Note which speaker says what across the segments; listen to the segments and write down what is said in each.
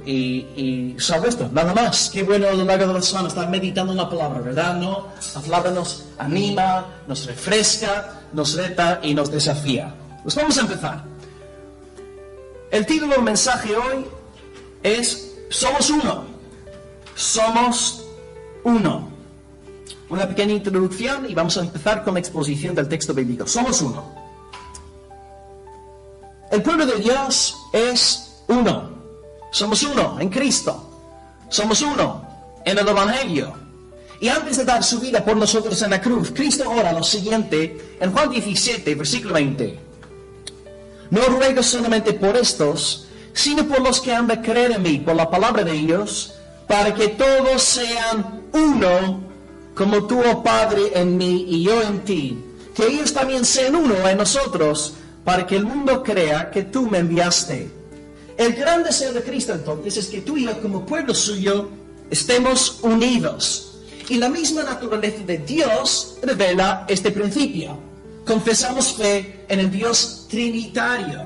Speaker 1: y sobre esto, nada más. Qué bueno a lo largo de la semana estar meditando en la palabra, ¿verdad? ¿No? La palabra nos anima, nos refresca, nos reta y nos desafía. Pues vamos a empezar. El título del mensaje hoy es Somos uno. Somos uno. Una pequeña introducción y vamos a empezar con la exposición del texto bíblico. Somos uno. El pueblo de Dios es uno. Somos uno en Cristo. Somos uno en el Evangelio. Y antes de dar su vida por nosotros en la cruz, Cristo ora lo siguiente en Juan 17, versículo 20. No ruego solamente por estos, sino por los que han de creer en mí, por la palabra de ellos, para que todos sean uno, como tú, oh Padre, en mí y yo en ti. Que ellos también sean uno en nosotros, para que el mundo crea que tú me enviaste. El gran deseo de Cristo entonces es que tú y yo como pueblo suyo estemos unidos. Y la misma naturaleza de Dios revela este principio. Confesamos fe en el Dios trinitario.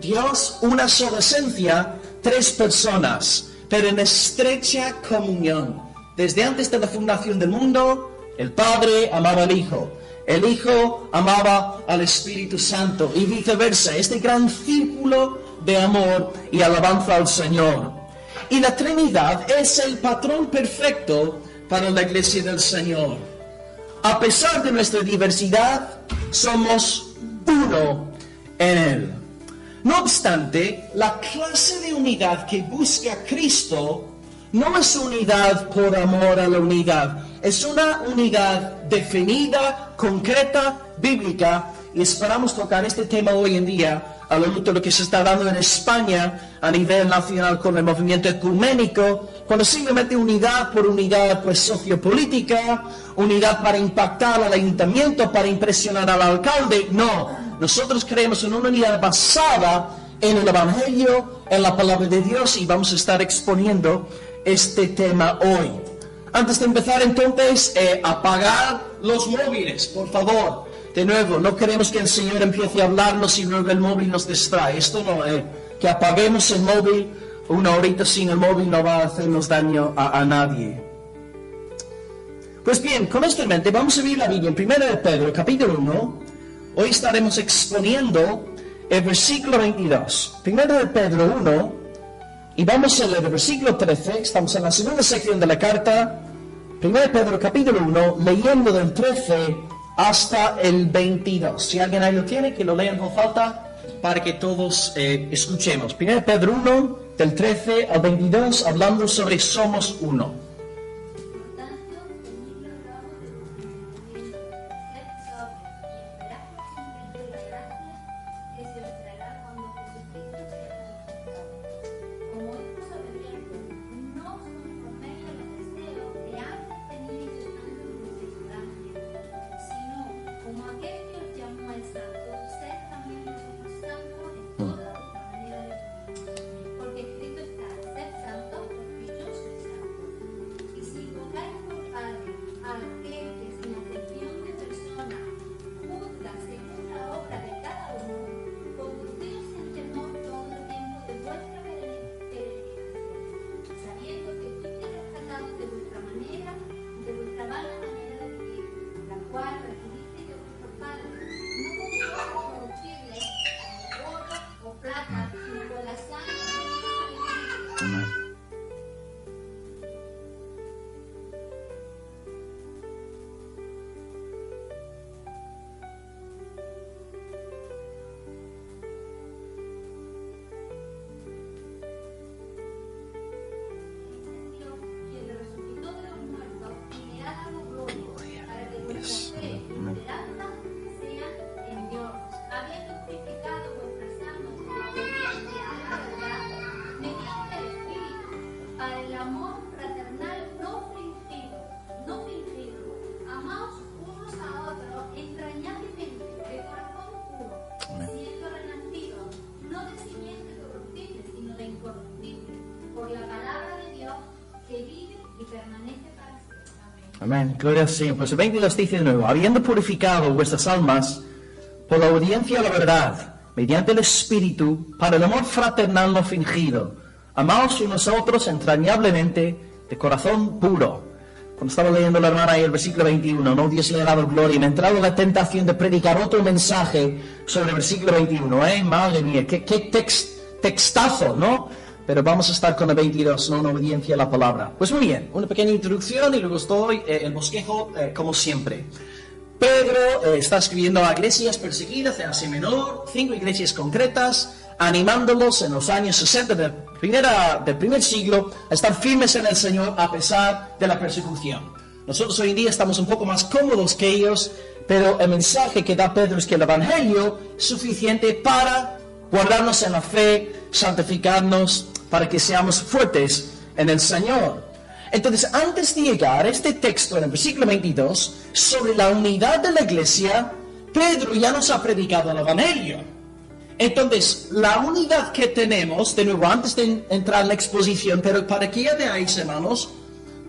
Speaker 1: Dios, una sola esencia, tres personas, pero en estrecha comunión. Desde antes de la fundación del mundo, el Padre amaba al Hijo. El Hijo amaba al Espíritu Santo y viceversa. Este gran círculo de amor y alabanza al Señor. Y la Trinidad es el patrón perfecto para la Iglesia del Señor. A pesar de nuestra diversidad, somos uno en Él. No obstante, la clase de unidad que busca Cristo no es unidad por amor a la unidad. Es una unidad definida, concreta, bíblica, y esperamos tocar este tema hoy en día a lo de lo que se está dando en España a nivel nacional con el movimiento ecuménico, cuando simplemente unidad por unidad pues sociopolítica, unidad para impactar al ayuntamiento, para impresionar al alcalde. No, nosotros creemos en una unidad basada en el Evangelio, en la palabra de Dios, y vamos a estar exponiendo este tema hoy. Antes de empezar entonces, apagar los móviles, por favor. De nuevo, no queremos que el Señor empiece a hablarnos y luego el móvil nos distrae. Esto no es. Que apaguemos el móvil, una horita sin el móvil no va a hacernos daño a nadie. Pues bien, con esto en mente, vamos a ver la Biblia en 1 de Pedro, capítulo 1. Hoy estaremos exponiendo el versículo 22. 1 de Pedro 1, y vamos a leer el versículo 13. Estamos en la segunda sección de la carta. 1 de Pedro, capítulo 1, leyendo del 13 hasta el 22. Si alguien ahí lo tiene, que lo lea en voz alta para que todos escuchemos. 1 Pedro 1, del 13 al 22, hablando sobre somos uno. Amén. Gloria al Señor. Pues el 22 dice de nuevo: habiendo purificado vuestras almas por la obediencia a la verdad, mediante el Espíritu, para el amor fraternal no fingido, amaos unos a otros entrañablemente, de corazón puro. Cuando estaba leyendo la hermana ahí el versículo 21, no, Dios le ha dado gloria, y me ha entrado la tentación de predicar otro mensaje sobre el versículo 21, madre mía, qué textazo, ¿no? Pero vamos a estar con el 22, no en obediencia a la palabra. Pues muy bien, una pequeña introducción y luego estoy el bosquejo como siempre. Pedro está escribiendo a iglesias perseguidas de Asia Menor, 5 iglesias concretas, animándolos en los años 60 del primer siglo a estar firmes en el Señor a pesar de la persecución. Nosotros hoy en día estamos un poco más cómodos que ellos, pero el mensaje que da Pedro es que el Evangelio es suficiente para guardarnos en la fe, santificarnos, para que seamos fuertes en el Señor. Entonces, antes de llegar a este texto en el versículo 22, sobre la unidad de la iglesia, Pedro ya nos ha predicado el Evangelio. Entonces, la unidad que tenemos, de nuevo, antes de entrar en la exposición, pero para que ya veáis, hermanos,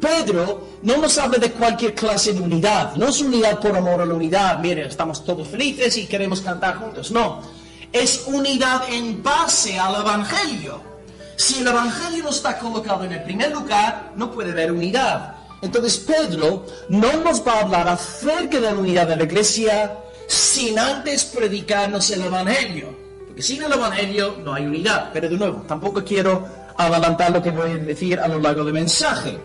Speaker 1: Pedro no nos habla de cualquier clase de unidad. No es unidad por amor a la unidad. Mire, estamos todos felices y queremos cantar juntos. No, es unidad en base al Evangelio. Si el Evangelio no está colocado en el primer lugar, no puede haber unidad. Entonces, Pedro no nos va a hablar acerca de la unidad de la iglesia sin antes predicarnos el Evangelio. Porque sin el Evangelio no hay unidad. Pero de nuevo, tampoco quiero adelantar lo que voy a decir a lo largo del mensaje.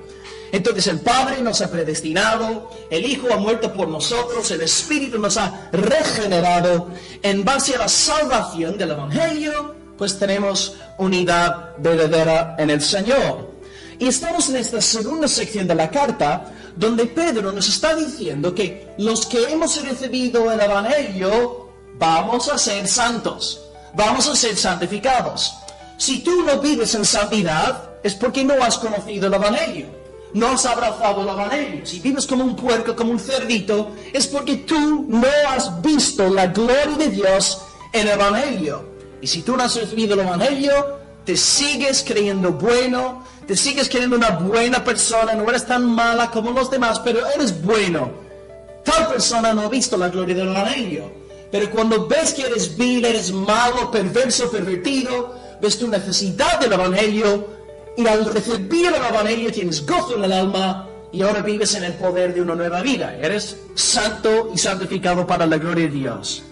Speaker 1: Entonces el Padre nos ha predestinado, el Hijo ha muerto por nosotros, el Espíritu nos ha regenerado. En base a la salvación del Evangelio, pues tenemos unidad verdadera en el Señor. Y estamos en esta segunda sección de la carta, donde Pedro nos está diciendo que los que hemos recibido el Evangelio, vamos a ser santos. Vamos a ser santificados. Si tú no vives en santidad, es porque no has conocido el Evangelio. No has abrazado el Evangelio. Si vives como un puerco, como un cerdito, es porque tú no has visto la gloria de Dios en el Evangelio. Y si tú no has recibido el Evangelio, te sigues creyendo bueno, te sigues creyendo una buena persona, no eres tan mala como los demás, pero eres bueno. Tal persona no ha visto la gloria del Evangelio. Pero cuando ves que eres vil, eres malo, perverso, pervertido, ves tu necesidad del Evangelio, y al recibir el Evangelio tienes gozo en el alma, y ahora vives en el poder de una nueva vida. Eres santo y santificado para la gloria de Dios.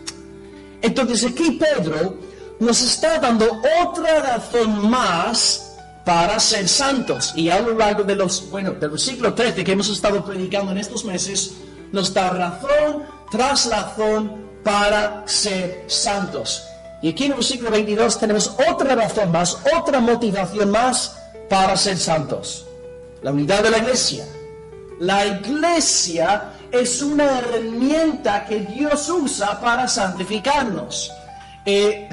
Speaker 1: Entonces aquí Pedro nos está dando otra razón más para ser santos. Y a lo largo del siglo 13 que hemos estado predicando en estos meses, nos da razón tras razón para ser santos. Y aquí en el versículo 22 tenemos otra razón más, otra motivación más para ser santos. La unidad de la iglesia. La iglesia es una herramienta que Dios usa para santificarnos. De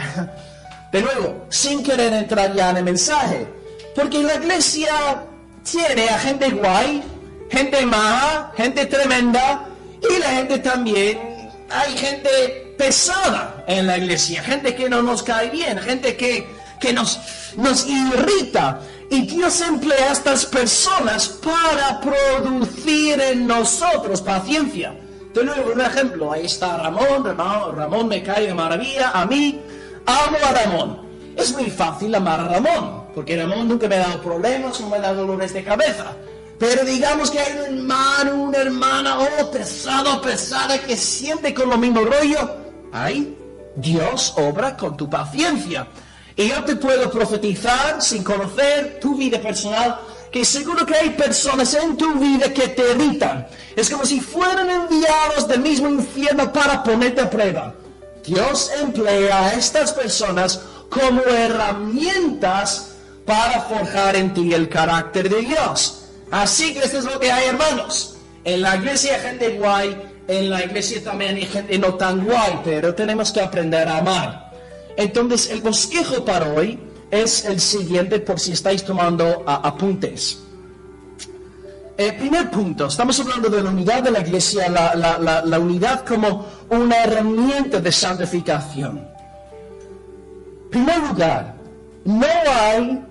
Speaker 1: nuevo, sin querer entrar ya en el mensaje, porque la iglesia tiene a gente guay, gente maja, gente tremenda, y la gente también, hay gente pesada en la iglesia, gente que no nos cae bien, gente que nos irrita. Y Dios emplea a estas personas para producir en nosotros paciencia. De nuevo, un ejemplo, ahí está Ramón me cae de maravilla, a mí amo a Ramón. Es muy fácil amar a Ramón, porque Ramón nunca me ha dado problemas, no me ha dado dolores de cabeza. Pero digamos que hay un hermano, una hermana, pesada, que siente con lo mismo rollo. Ahí Dios obra con tu paciencia. Y yo te puedo profetizar, sin conocer tu vida personal, que seguro que hay personas en tu vida que te irritan. Es como si fueran enviados del mismo infierno para ponerte a prueba. Dios emplea a estas personas como herramientas para forjar en ti el carácter de Dios. Así que esto es lo que hay, hermanos. En la iglesia hay gente guay, en la iglesia también hay gente no tan guay, pero tenemos que aprender a amar. Entonces, el bosquejo para hoy es el siguiente, por si estáis tomando apuntes. Primer punto, estamos hablando de la unidad de la iglesia, la unidad como una herramienta de santificación. En primer lugar, no hay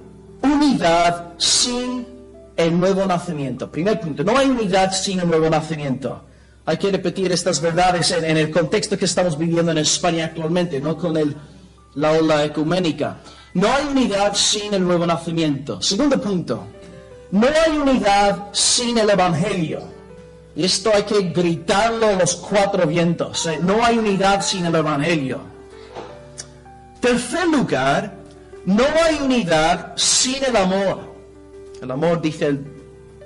Speaker 1: unidad sin el nuevo nacimiento. Primer punto, no hay unidad sin el nuevo nacimiento. Hay que repetir estas verdades en el contexto que estamos viviendo en España actualmente, no con la ola ecuménica. No hay unidad sin el nuevo nacimiento. Segundo punto, no hay unidad sin el Evangelio. Y esto hay que gritarlo a los cuatro vientos. No hay unidad sin el Evangelio. Tercer lugar, no hay unidad sin el amor. El amor, dice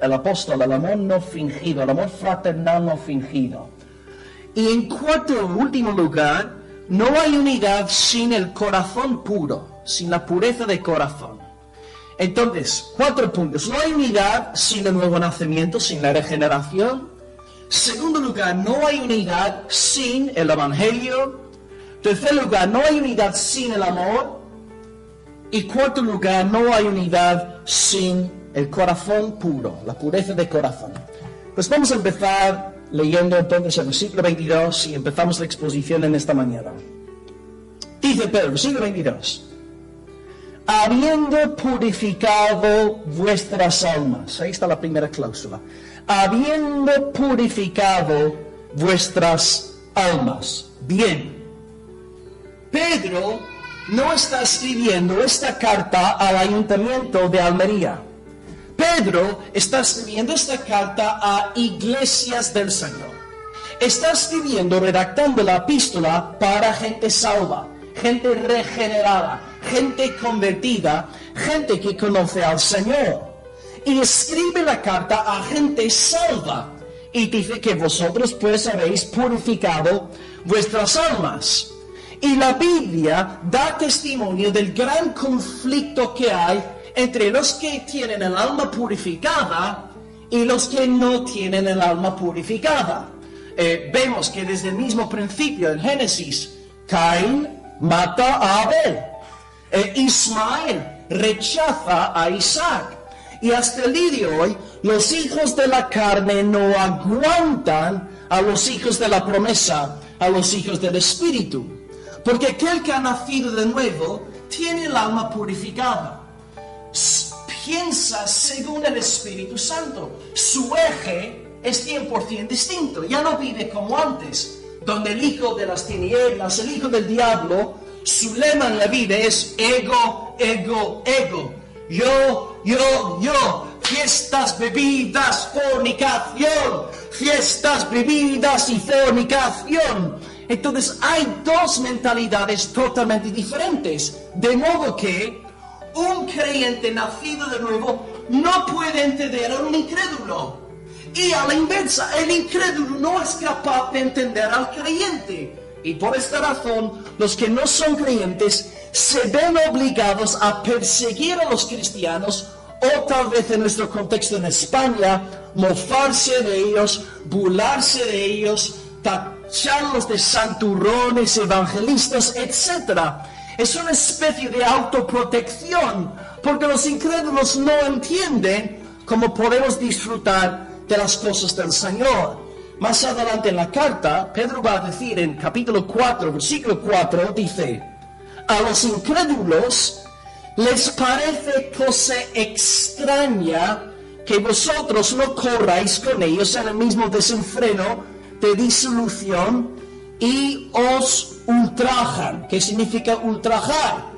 Speaker 1: el apóstol, el amor no fingido, el amor fraternal no fingido. Y en cuarto, último lugar, no hay unidad sin el corazón puro, sin la pureza de corazón. Entonces, 4 puntos. No hay unidad sin el nuevo nacimiento, sin la regeneración. Segundo lugar, no hay unidad sin el Evangelio. Tercer lugar, no hay unidad sin el amor. Y cuarto lugar, no hay unidad sin el corazón puro, la pureza de corazón. Pues vamos a empezar leyendo entonces el versículo 22 y empezamos la exposición en esta mañana. Dice Pedro, versículo 22. Habiendo purificado vuestras almas. Ahí está la primera cláusula. Habiendo purificado vuestras almas. Bien. Pedro no está escribiendo esta carta al ayuntamiento de Almería. Pedro está escribiendo esta carta a iglesias del Señor. Está escribiendo, redactando la epístola para gente salva, gente regenerada, gente convertida, gente que conoce al Señor. Y escribe la carta a gente salva. Y dice que vosotros pues habéis purificado vuestras almas. Y la Biblia da testimonio del gran conflicto que hay entre los que tienen el alma purificada y los que no tienen el alma purificada. Vemos que desde el mismo principio, en Génesis, Caín mata a Abel. Ismael rechaza a Isaac. Y hasta el día de hoy, los hijos de la carne no aguantan a los hijos de la promesa, a los hijos del Espíritu. Porque aquel que ha nacido de nuevo tiene el alma purificada. Piensa según el Espíritu Santo. Su eje es 100% distinto. Ya no vive como antes, donde el hijo de las tinieblas, el hijo del diablo, su lema en la vida es ego, ego, ego. Yo. Fiestas, bebidas, fornicación. Fiestas, bebidas y fornicación. Entonces hay dos mentalidades totalmente diferentes. De modo que un creyente nacido de nuevo no puede entender a un incrédulo. Y a la inversa, el incrédulo no es capaz de entender al creyente. Y por esta razón, los que no son creyentes se ven obligados a perseguir a los cristianos, o tal vez en nuestro contexto en España, mofarse de ellos, burlarse de ellos, tacharlos de santurrones, evangelistas, etc. Es una especie de autoprotección, porque los incrédulos no entienden cómo podemos disfrutar de las cosas del Señor. Más adelante en la carta, Pedro va a decir en capítulo 4, versículo 4, dice: a los incrédulos les parece cosa extraña que vosotros no corráis con ellos en el mismo desenfreno de disolución y os ultrajan. ¿Qué significa ultrajar?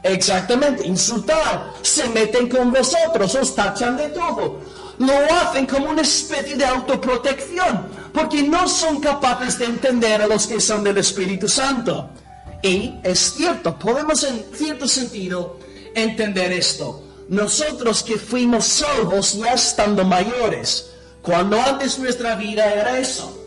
Speaker 1: Exactamente, insultar. Se meten con vosotros, os tachan de todo. Lo hacen como una especie de autoprotección, porque no son capaces de entender a los que son del Espíritu Santo. Y es cierto, podemos en cierto sentido entender esto. Nosotros que fuimos salvos ya estando mayores, cuando antes nuestra vida era eso: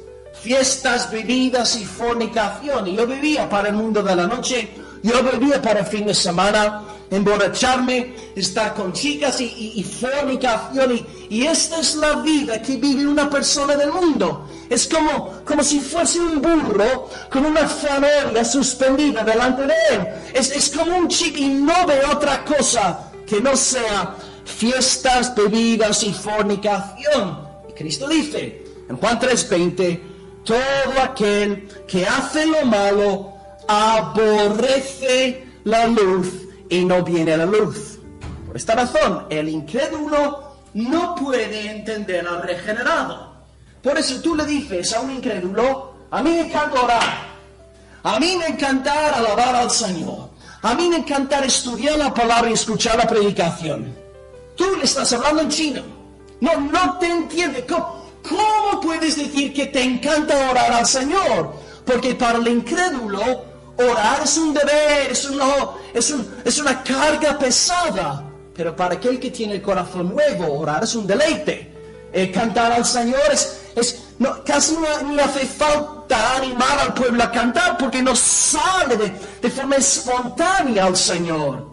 Speaker 1: fiestas, bebidas y fornicación. Y yo vivía para el mundo de la noche, yo vivía para el fin de semana, emborracharme, estar con chicas y fornicación. Y esta es la vida que vive una persona del mundo. Es como si fuese un burro con una zanahoria suspendida delante de él. Es como un chico y no ve otra cosa que no sea fiestas, bebidas y fornicación. Y Cristo dice en Juan 3:20: todo aquel que hace lo malo aborrece la luz y no viene a la luz. Por esta razón, el incrédulo no puede entender al regenerado. Por eso tú le dices a un incrédulo: a mí me encanta orar, a mí me encanta alabar al Señor, A mí me encanta estudiar la palabra y escuchar la predicación. Tú le estás hablando en chino. No te entiende. ¿Cómo puedes decir que te encanta orar al Señor? Porque para el incrédulo, orar es un deber, es una carga pesada. Pero para aquel que tiene el corazón nuevo, orar es un deleite. Cantar al Señor casi no hace falta animar al pueblo a cantar, porque nos sale de forma espontánea al Señor.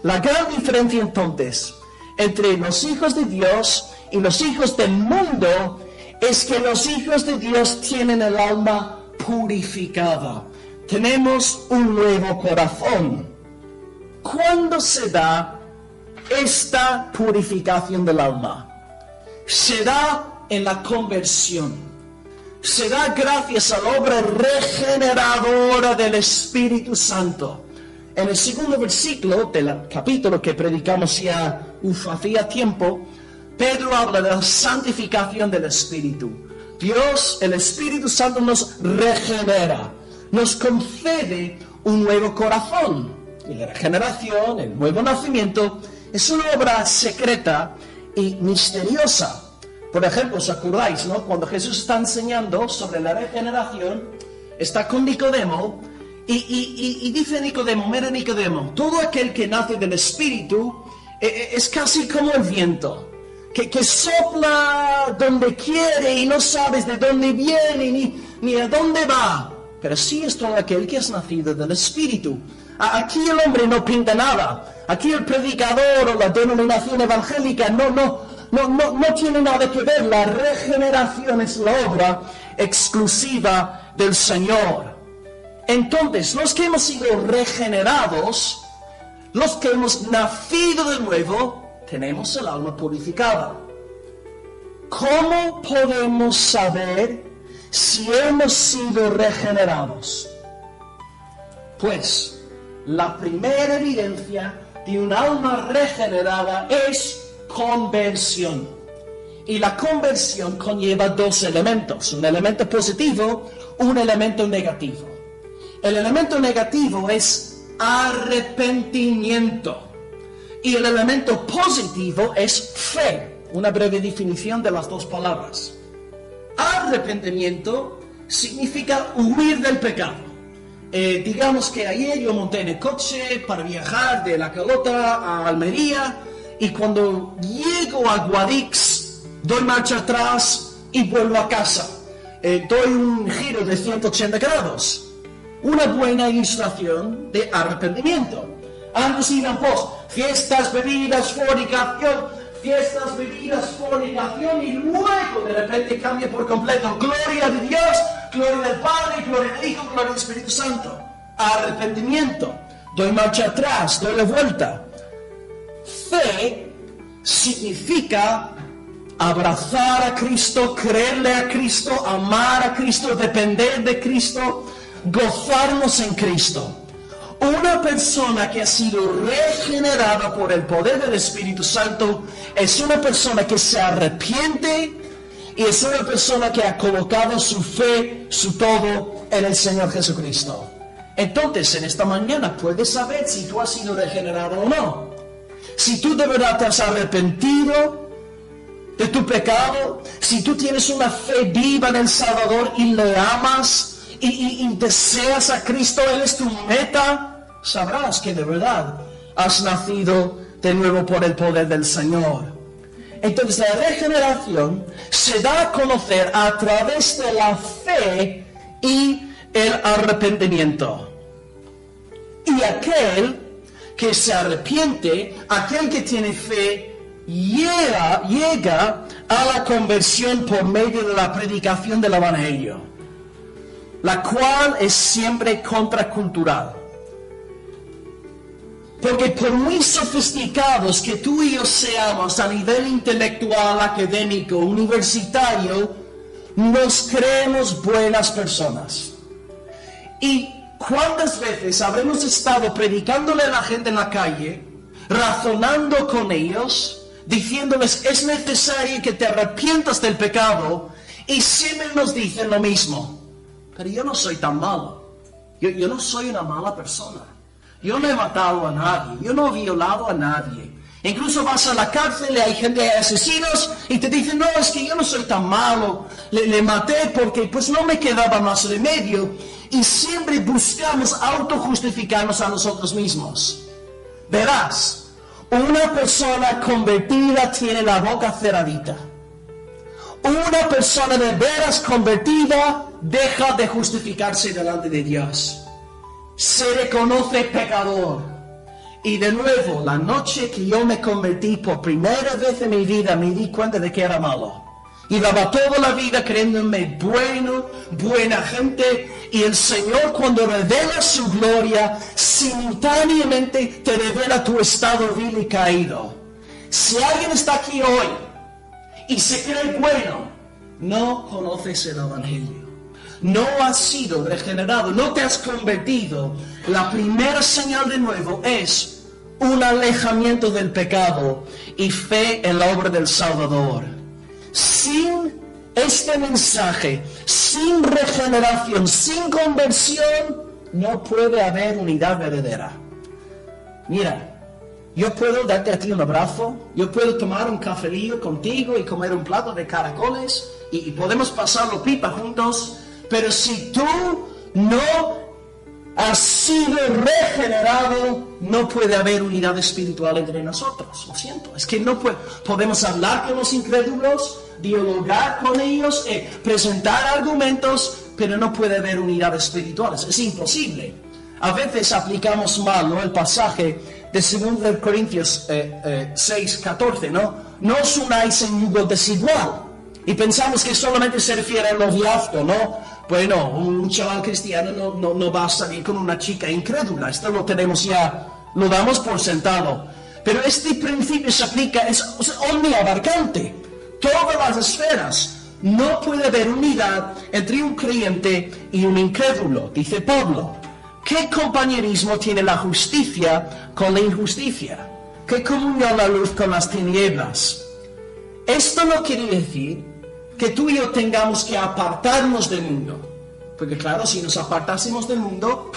Speaker 1: La gran diferencia entonces entre los hijos de Dios y los hijos del mundo es que los hijos de Dios tienen el alma purificada. Tenemos un nuevo corazón. ¿Cuándo se da esta purificación del alma? Se da en la conversión. Se da gracias a la obra regeneradora del Espíritu Santo. En el segundo versículo del capítulo que predicamos ya hacía tiempo, Pedro habla de la santificación del Espíritu. Dios, el Espíritu Santo, nos regenera, nos concede un nuevo corazón. Y la regeneración, el nuevo nacimiento, es una obra secreta y misteriosa. Por ejemplo, ¿os acordáis, no? Cuando Jesús está enseñando sobre la regeneración, está con Nicodemo, y dice Nicodemo, mira Nicodemo, todo aquel que nace del Espíritu es casi como el viento, que sopla donde quiere y no sabes de dónde viene ni a dónde va. Pero sí es todo aquel que es nacido del Espíritu. Aquí el hombre no pinta nada. Aquí el predicador o la denominación evangélica no tiene nada que ver. La regeneración es la obra exclusiva del Señor. Entonces, los que hemos sido regenerados, los que hemos nacido de nuevo, tenemos el alma purificada. ¿Cómo podemos saber si hemos sido regenerados? Pues, la primera evidencia de un alma regenerada es conversión. Y la conversión conlleva dos elementos, un elemento positivo, un elemento negativo. El elemento negativo es arrepentimiento y el elemento positivo es fe. Una breve definición de las dos palabras. Arrepentimiento significa huir del pecado. Digamos que ayer yo monté en el coche para viajar de La Calota a Almería, y cuando llego a Guadix doy marcha atrás y vuelvo a casa. Doy un giro de 180 grados. Una buena ilustración de arrepentimiento. Antes iban fiestas, bebidas, fornicación, y luego de repente cambia por completo. Gloria de Dios, gloria del Padre, gloria del Hijo, gloria del Espíritu Santo. Arrepentimiento. Doy marcha atrás, doy la vuelta. Fe significa abrazar a Cristo, creerle a Cristo, amar a Cristo, depender de Cristo, gozarnos en Cristo. Una persona que ha sido regenerada por el poder del Espíritu Santo es una persona que se arrepiente y es una persona que ha colocado su fe, su todo en el Señor Jesucristo. Entonces, en esta mañana puedes saber si tú has sido regenerado o no. Si tú de verdad te has arrepentido de tu pecado, si tú tienes una fe viva en el Salvador y le amas y deseas a Cristo, Él es tu meta, sabrás que de verdad has nacido de nuevo por el poder del Señor. Entonces la regeneración se da a conocer a través de la fe y el arrepentimiento. Y aquel que se arrepiente, aquel que tiene fe, llega a la conversión por medio de la predicación del Evangelio, la cual es siempre contracultural. Porque por muy sofisticados que tú y yo seamos a nivel intelectual, académico, universitario, nos creemos buenas personas. Y ¿cuántas veces habremos estado predicándole a la gente en la calle, razonando con ellos, diciéndoles es necesario que te arrepientas del pecado, y siempre nos dicen lo mismo? Pero yo no soy tan malo. Yo no soy una mala persona. Yo no he matado a nadie, yo no he violado a nadie. Incluso vas a la cárcel y hay gente, hay asesinos, y te dicen, no, es que yo no soy tan malo, le maté porque pues no me quedaba más remedio. Y siempre buscamos autojustificarnos a nosotros mismos. Verás, una persona convertida tiene la boca cerradita. Una persona de veras convertida deja de justificarse delante de Dios. Se reconoce pecador. Y de nuevo, la noche que yo me convertí por primera vez en mi vida, me di cuenta de que era malo. Llevaba toda la vida creyéndome bueno, buena gente, y el Señor, cuando revela su gloria, simultáneamente te revela tu estado vil y caído. Si alguien está aquí hoy y se cree bueno, no conoces el Evangelio. No has sido regenerado, no te has convertido. La primera señal de nuevo es un alejamiento del pecado y fe en la obra del Salvador. Sin este mensaje, sin regeneración, sin conversión, no puede haber unidad verdadera. Mira, yo puedo darte a ti un abrazo, yo puedo tomar un cafelillo contigo y comer un plato de caracoles y podemos pasarlo pipa juntos. Pero si tú no has sido regenerado, no puede haber unidad espiritual entre nosotros. Lo siento, es que no podemos hablar con los incrédulos, dialogar con ellos, presentar argumentos, pero no puede haber unidad espiritual. Es imposible. A veces aplicamos mal, ¿no?, el pasaje de 2 Corintios 6:14, ¿no? No os unáis en yugo desigual. Y pensamos que solamente se refiere al noviazgo, ¿no? Bueno, un chaval cristiano no va a salir con una chica incrédula. Esto lo tenemos ya, lo damos por sentado. Pero este principio se aplica, es omniabarcante. Todas las esferas. No puede haber unidad entre un creyente y un incrédulo, dice Pablo. ¿Qué compañerismo tiene la justicia con la injusticia? ¿Qué comunión la luz con las tinieblas? Esto no quiere decir que tú y yo tengamos que apartarnos del mundo. Porque claro, si nos apartásemos del mundo,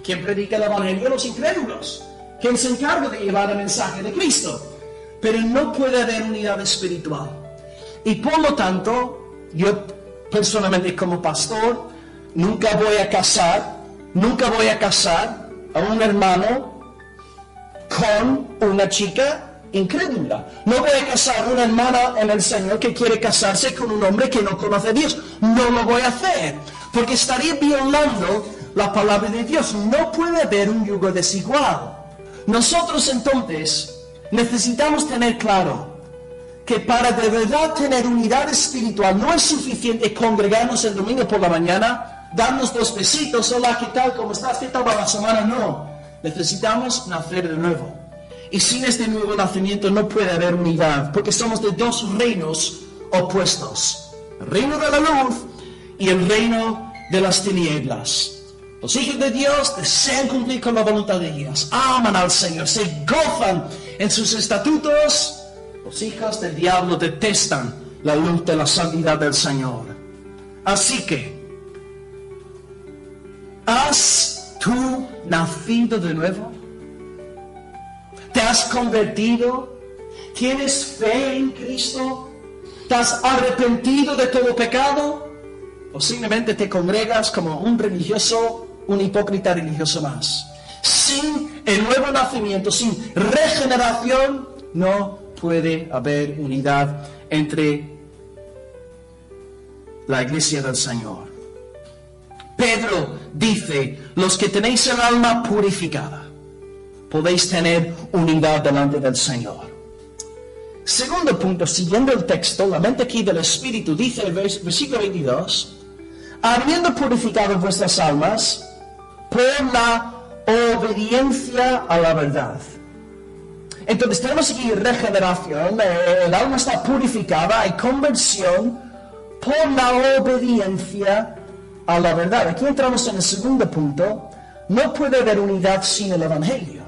Speaker 1: ¿quién predica el Evangelio? Los incrédulos. ¿Quién se encarga de llevar el mensaje de Cristo? Pero no puede haber unidad espiritual. Y por lo tanto, yo personalmente como pastor, nunca voy a casar a un hermano con una chica incrédula. No voy a casar a una hermana en el Señor que quiere casarse con un hombre que no conoce a Dios. No lo voy a hacer, porque estaría violando la palabra de Dios. No puede haber un yugo desigual. Nosotros entonces necesitamos tener claro que para de verdad tener unidad espiritual no es suficiente congregarnos el domingo por la mañana, darnos 2 besitos, hola, ¿qué tal? ¿Cómo estás? ¿Qué tal va la semana? No, necesitamos nacer de nuevo. Y sin este nuevo nacimiento no puede haber unidad, porque somos de 2 reinos opuestos. El reino de la luz y el reino de las tinieblas. Los hijos de Dios desean cumplir con la voluntad de Dios, aman al Señor, se gozan en sus estatutos. Los hijos del diablo detestan la luz de la santidad del Señor. Así que, ¿has tú nacido de nuevo? ¿Te has convertido? ¿Tienes fe en Cristo? ¿Te has arrepentido de todo pecado? ¿O simplemente te congregas como un religioso, un hipócrita religioso más? Sin el nuevo nacimiento, sin regeneración, no puede haber unidad entre la iglesia del Señor. Pedro dice, los que tenéis el alma purificada, podéis tener unidad delante del Señor. Segundo punto, siguiendo el texto, la mente aquí del Espíritu dice el versículo 22, habiendo purificado vuestras almas por la obediencia a la verdad. Entonces tenemos aquí regeneración, el alma está purificada, hay conversión por la obediencia a la verdad. Aquí entramos en el segundo punto, no puede haber unidad sin el Evangelio.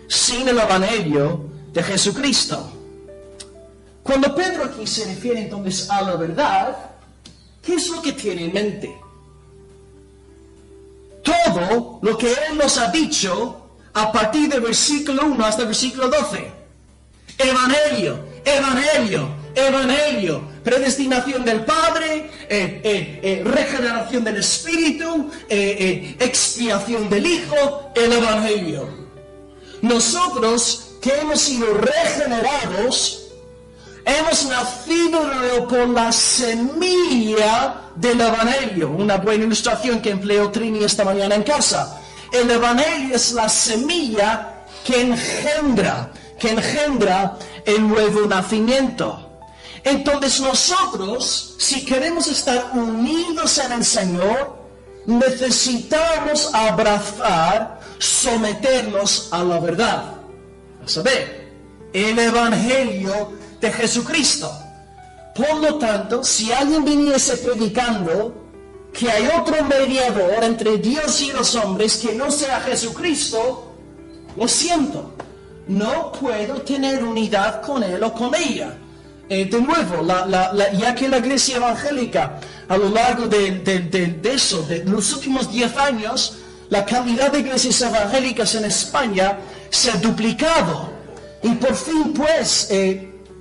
Speaker 1: Sin el Evangelio de Jesucristo. Cuando Pedro aquí se refiere entonces a la verdad, ¿qué es lo que tiene en mente? Todo lo que él nos ha dicho a partir del versículo 1 hasta el versículo 12. Evangelio, evangelio, evangelio. Predestinación del Padre, regeneración del Espíritu, expiación del Hijo, el evangelio. Nosotros que hemos sido regenerados, hemos nacido de nuevo por la semilla del evangelio. Una buena ilustración que empleó Trini esta mañana en casa. El evangelio es la semilla que engendra el nuevo nacimiento. Entonces nosotros, si queremos estar unidos en el Señor, necesitamos abrazar, someternos a la verdad. A saber, el evangelio de Jesucristo. Por lo tanto, si alguien viniese predicando que hay otro mediador entre Dios y los hombres que no sea Jesucristo, lo siento, no puedo tener unidad con él o con ella. De nuevo, ya que la iglesia evangélica a lo largo de los últimos 10 años, la cantidad de iglesias evangélicas en España se ha duplicado. Y por fin, pues,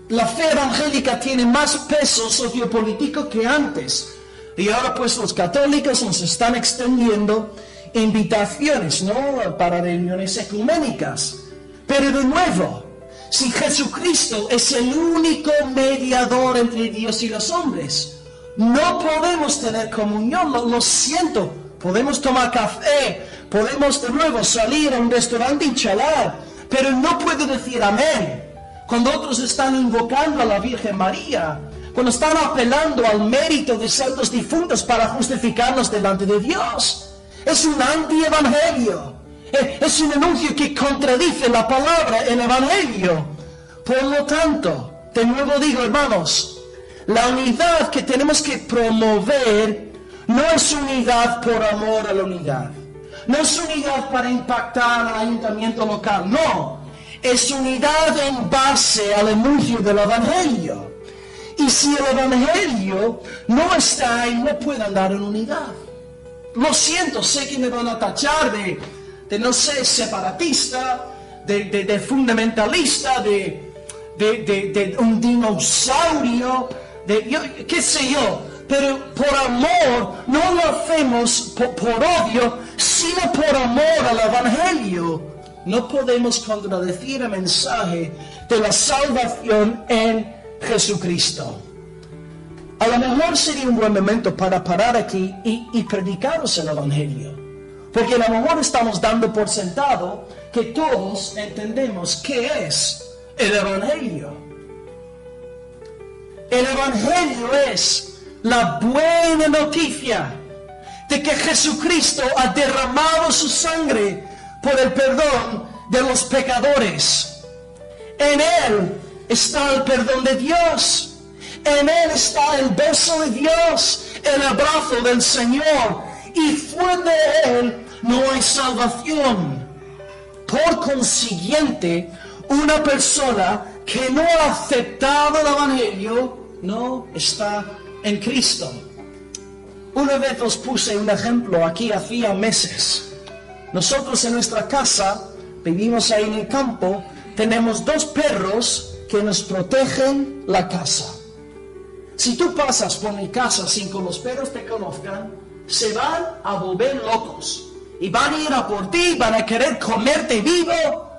Speaker 1: la fe evangélica tiene más peso sociopolítico que antes. Y ahora, pues, los católicos nos están extendiendo invitaciones, ¿no?, para reuniones ecuménicas. Pero de nuevo, si Jesucristo es el único mediador entre Dios y los hombres, no podemos tener comunión, lo siento. Podemos tomar café, podemos de nuevo salir a un restaurante y charlar, pero no puedo decir amén cuando otros están invocando a la Virgen María, cuando están apelando al mérito de santos difuntos para justificarnos delante de Dios. Es un antievangelio, es un anuncio que contradice la palabra, el evangelio. Por lo tanto, de nuevo digo, hermanos, la unidad que tenemos que promover no es unidad por amor a la unidad. No es unidad para impactar al ayuntamiento local, no. Es unidad en base al anuncio del evangelio. Y si el evangelio no está ahí, no puede andar en unidad. Lo siento, sé que me van a tachar de no sé, separatista, de fundamentalista, de un dinosaurio, qué sé yo. Pero por amor, no lo hacemos por odio, sino por amor al evangelio. No podemos contradecir el mensaje de la salvación en Jesucristo. A lo mejor sería un buen momento para parar aquí y predicaros el evangelio. Porque a lo mejor estamos dando por sentado que todos entendemos qué es el evangelio. El evangelio es la buena noticia de que Jesucristo ha derramado su sangre por el perdón de los pecadores. En Él está el perdón de Dios. En Él está el beso de Dios, el abrazo del Señor. Y fuera de Él no hay salvación. Por consiguiente, una persona que no ha aceptado el evangelio no está en Cristo. Una vez os puse un ejemplo aquí hacía meses. Nosotros en nuestra casa, vivimos ahí en el campo, tenemos 2 perros que nos protegen la casa. Si tú pasas por mi casa sin que los perros te conozcan, se van a volver locos. Y van a ir a por ti, van a querer comerte vivo.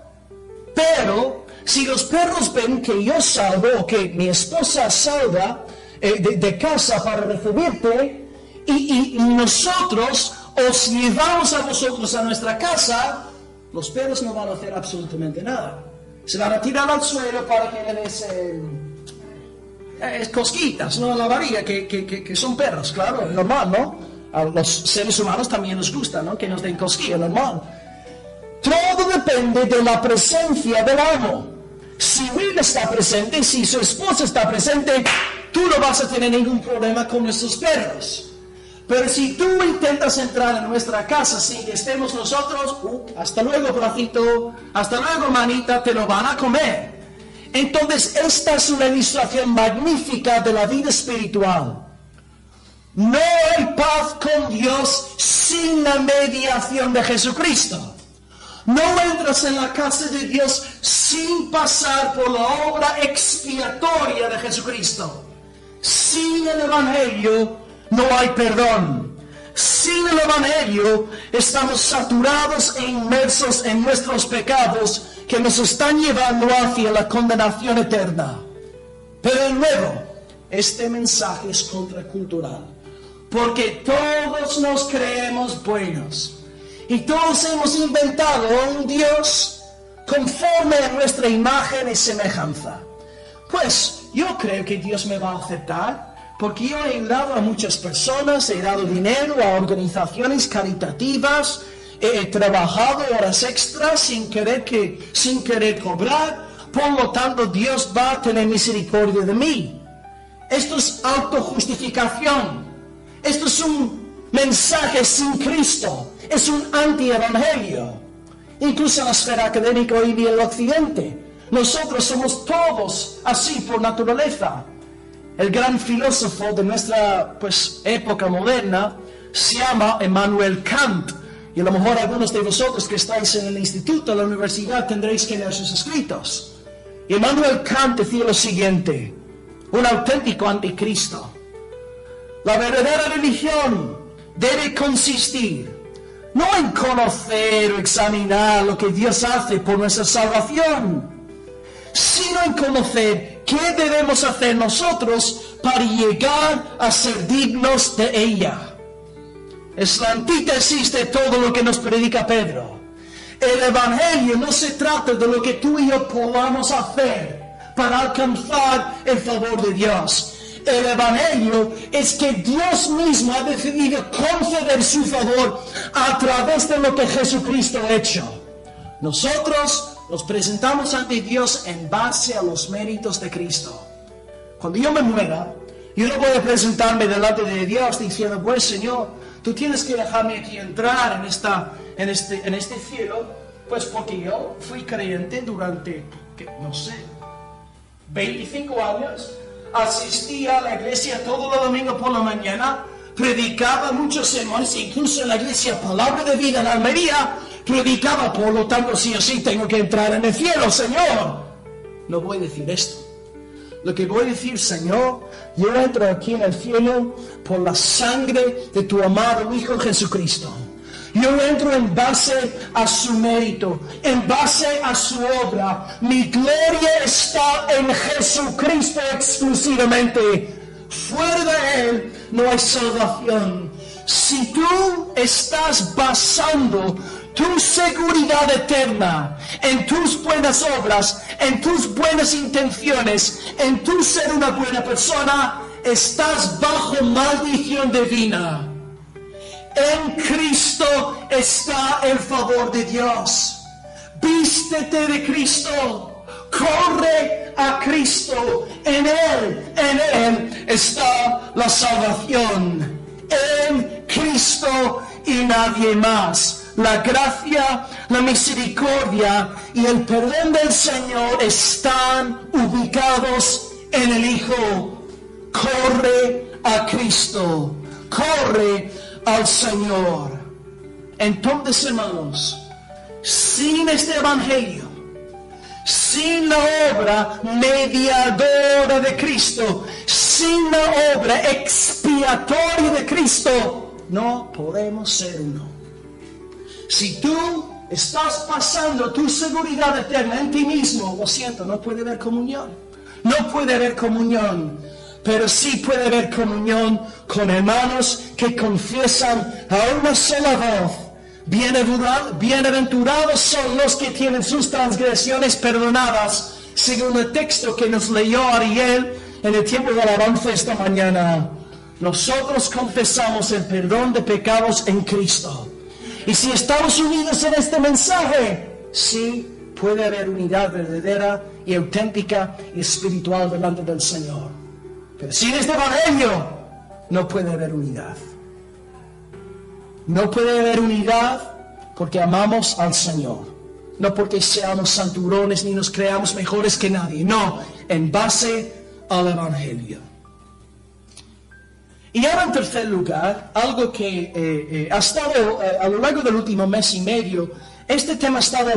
Speaker 1: Pero si los perros ven que yo salgo o que mi esposa salga de casa para recibirte, y nosotros os llevamos a vosotros a nuestra casa, los perros no van a hacer absolutamente nada. Se van a tirar al suelo para que le des cosquitas, ¿no? A la barriga, que son perros, claro, normal, ¿no? A los seres humanos también nos gusta, ¿no?, que nos den cosquillas, normal. Todo depende de la presencia del amo. Si Will está presente, si su esposa está presente, tú no vas a tener ningún problema con nuestros perros. Pero si tú intentas entrar en nuestra casa sin que estemos nosotros, hasta luego, bracito, hasta luego, manita, te lo van a comer. Entonces, esta es una ilustración magnífica de la vida espiritual. No hay paz con Dios sin la mediación de Jesucristo. No entras en la casa de Dios sin pasar por la obra expiatoria de Jesucristo. Sin el Evangelio no hay perdón. Sin el Evangelio estamos saturados e inmersos en nuestros pecados que nos están llevando hacia la condenación eterna. Pero de nuevo, este mensaje es contracultural, porque todos nos creemos buenos y todos hemos inventado un Dios conforme a nuestra imagen y semejanza. Pues yo creo que Dios me va a aceptar porque yo he ayudado a muchas personas, he dado dinero a organizaciones caritativas, he trabajado horas extras sin querer cobrar, por lo tanto Dios va a tener misericordia de mí. Esto es autojustificación. Esto es un mensaje sin Cristo. Es un anti-evangelio. Incluso en la esfera académica hoy día en el occidente. Nosotros somos todos así por naturaleza. El gran filósofo de nuestra época moderna se llama Immanuel Kant. Y a lo mejor algunos de vosotros que estáis en el instituto, en la universidad, tendréis que leer sus escritos. Y Immanuel Kant decía lo siguiente: un auténtico anticristo. La verdadera religión debe consistir no en conocer o examinar lo que Dios hace por nuestra salvación, sino en conocer qué debemos hacer nosotros para llegar a ser dignos de ella. Es la antítesis de todo lo que nos predica Pedro. El Evangelio no se trata de lo que tú y yo podamos hacer para alcanzar el favor de Dios. El Evangelio es que Dios mismo ha decidido conceder su favor a través de lo que Jesucristo ha hecho. Nosotros nos presentamos ante Dios en base a los méritos de Cristo. Cuando yo me muera, yo no voy a presentarme delante de Dios diciendo: pues Señor, tú tienes que dejarme aquí entrar en este cielo, pues porque yo fui creyente durante, 25 años, asistía a la iglesia todos los domingos por la mañana, predicaba muchos sermones, incluso en la iglesia Palabra de Vida en Almería, predicaba, por lo tanto sí o sí tengo que entrar en el cielo, Señor. No voy a decir esto. Lo que voy a decir: Señor, yo entro aquí en el cielo por la sangre de tu amado Hijo Jesucristo. Yo entro en base a su mérito, en base a su obra. Mi gloria está en Jesucristo exclusivamente. Fuera de Él no hay salvación. Si tú estás basando tu seguridad eterna en tus buenas obras, en tus buenas intenciones, en tu ser una buena persona, estás bajo maldición divina. En Cristo está el favor de Dios. Vístete de Cristo. Corre a Cristo. En Él está la salvación. En Cristo y nadie más. La gracia, la misericordia y el perdón del Señor están ubicados en el Hijo. Corre a Cristo. Corre al Señor. Entonces, hermanos, sin este Evangelio, sin la obra mediadora de Cristo, sin la obra expiatoria de Cristo, no podemos ser uno. Si tú estás pasando tu seguridad eterna en ti mismo, lo siento, no puede haber comunión. No puede haber comunión. Pero sí puede haber comunión con hermanos que confiesan a una sola voz: bienaventurados son los que tienen sus transgresiones perdonadas, según el texto que nos leyó Ariel en el tiempo de alabanza esta mañana. Nosotros confesamos el perdón de pecados en Cristo. Y si estamos unidos en este mensaje, sí puede haber unidad verdadera y auténtica y espiritual delante del Señor. Pero sin este Evangelio no puede haber unidad. No puede haber unidad porque amamos al Señor. No porque seamos santurones ni nos creamos mejores que nadie. No, en base al Evangelio. Y ahora, en tercer lugar, algo que ha estado a lo largo del último mes y medio Este tema ha estado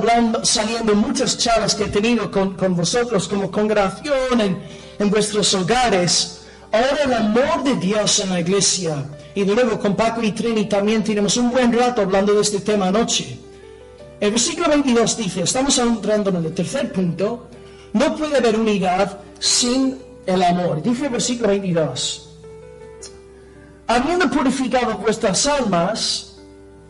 Speaker 1: saliendo en muchas charlas que he tenido con vosotros como congregación en vuestros hogares. Ahora el amor de Dios en la iglesia. Y de nuevo con Paco y Trini también tenemos un buen rato hablando de este tema anoche. El versículo 22 dice, estamos entrando en el tercer punto, no puede haber unidad sin el amor. Dice el versículo 22, habiendo purificado vuestras almas,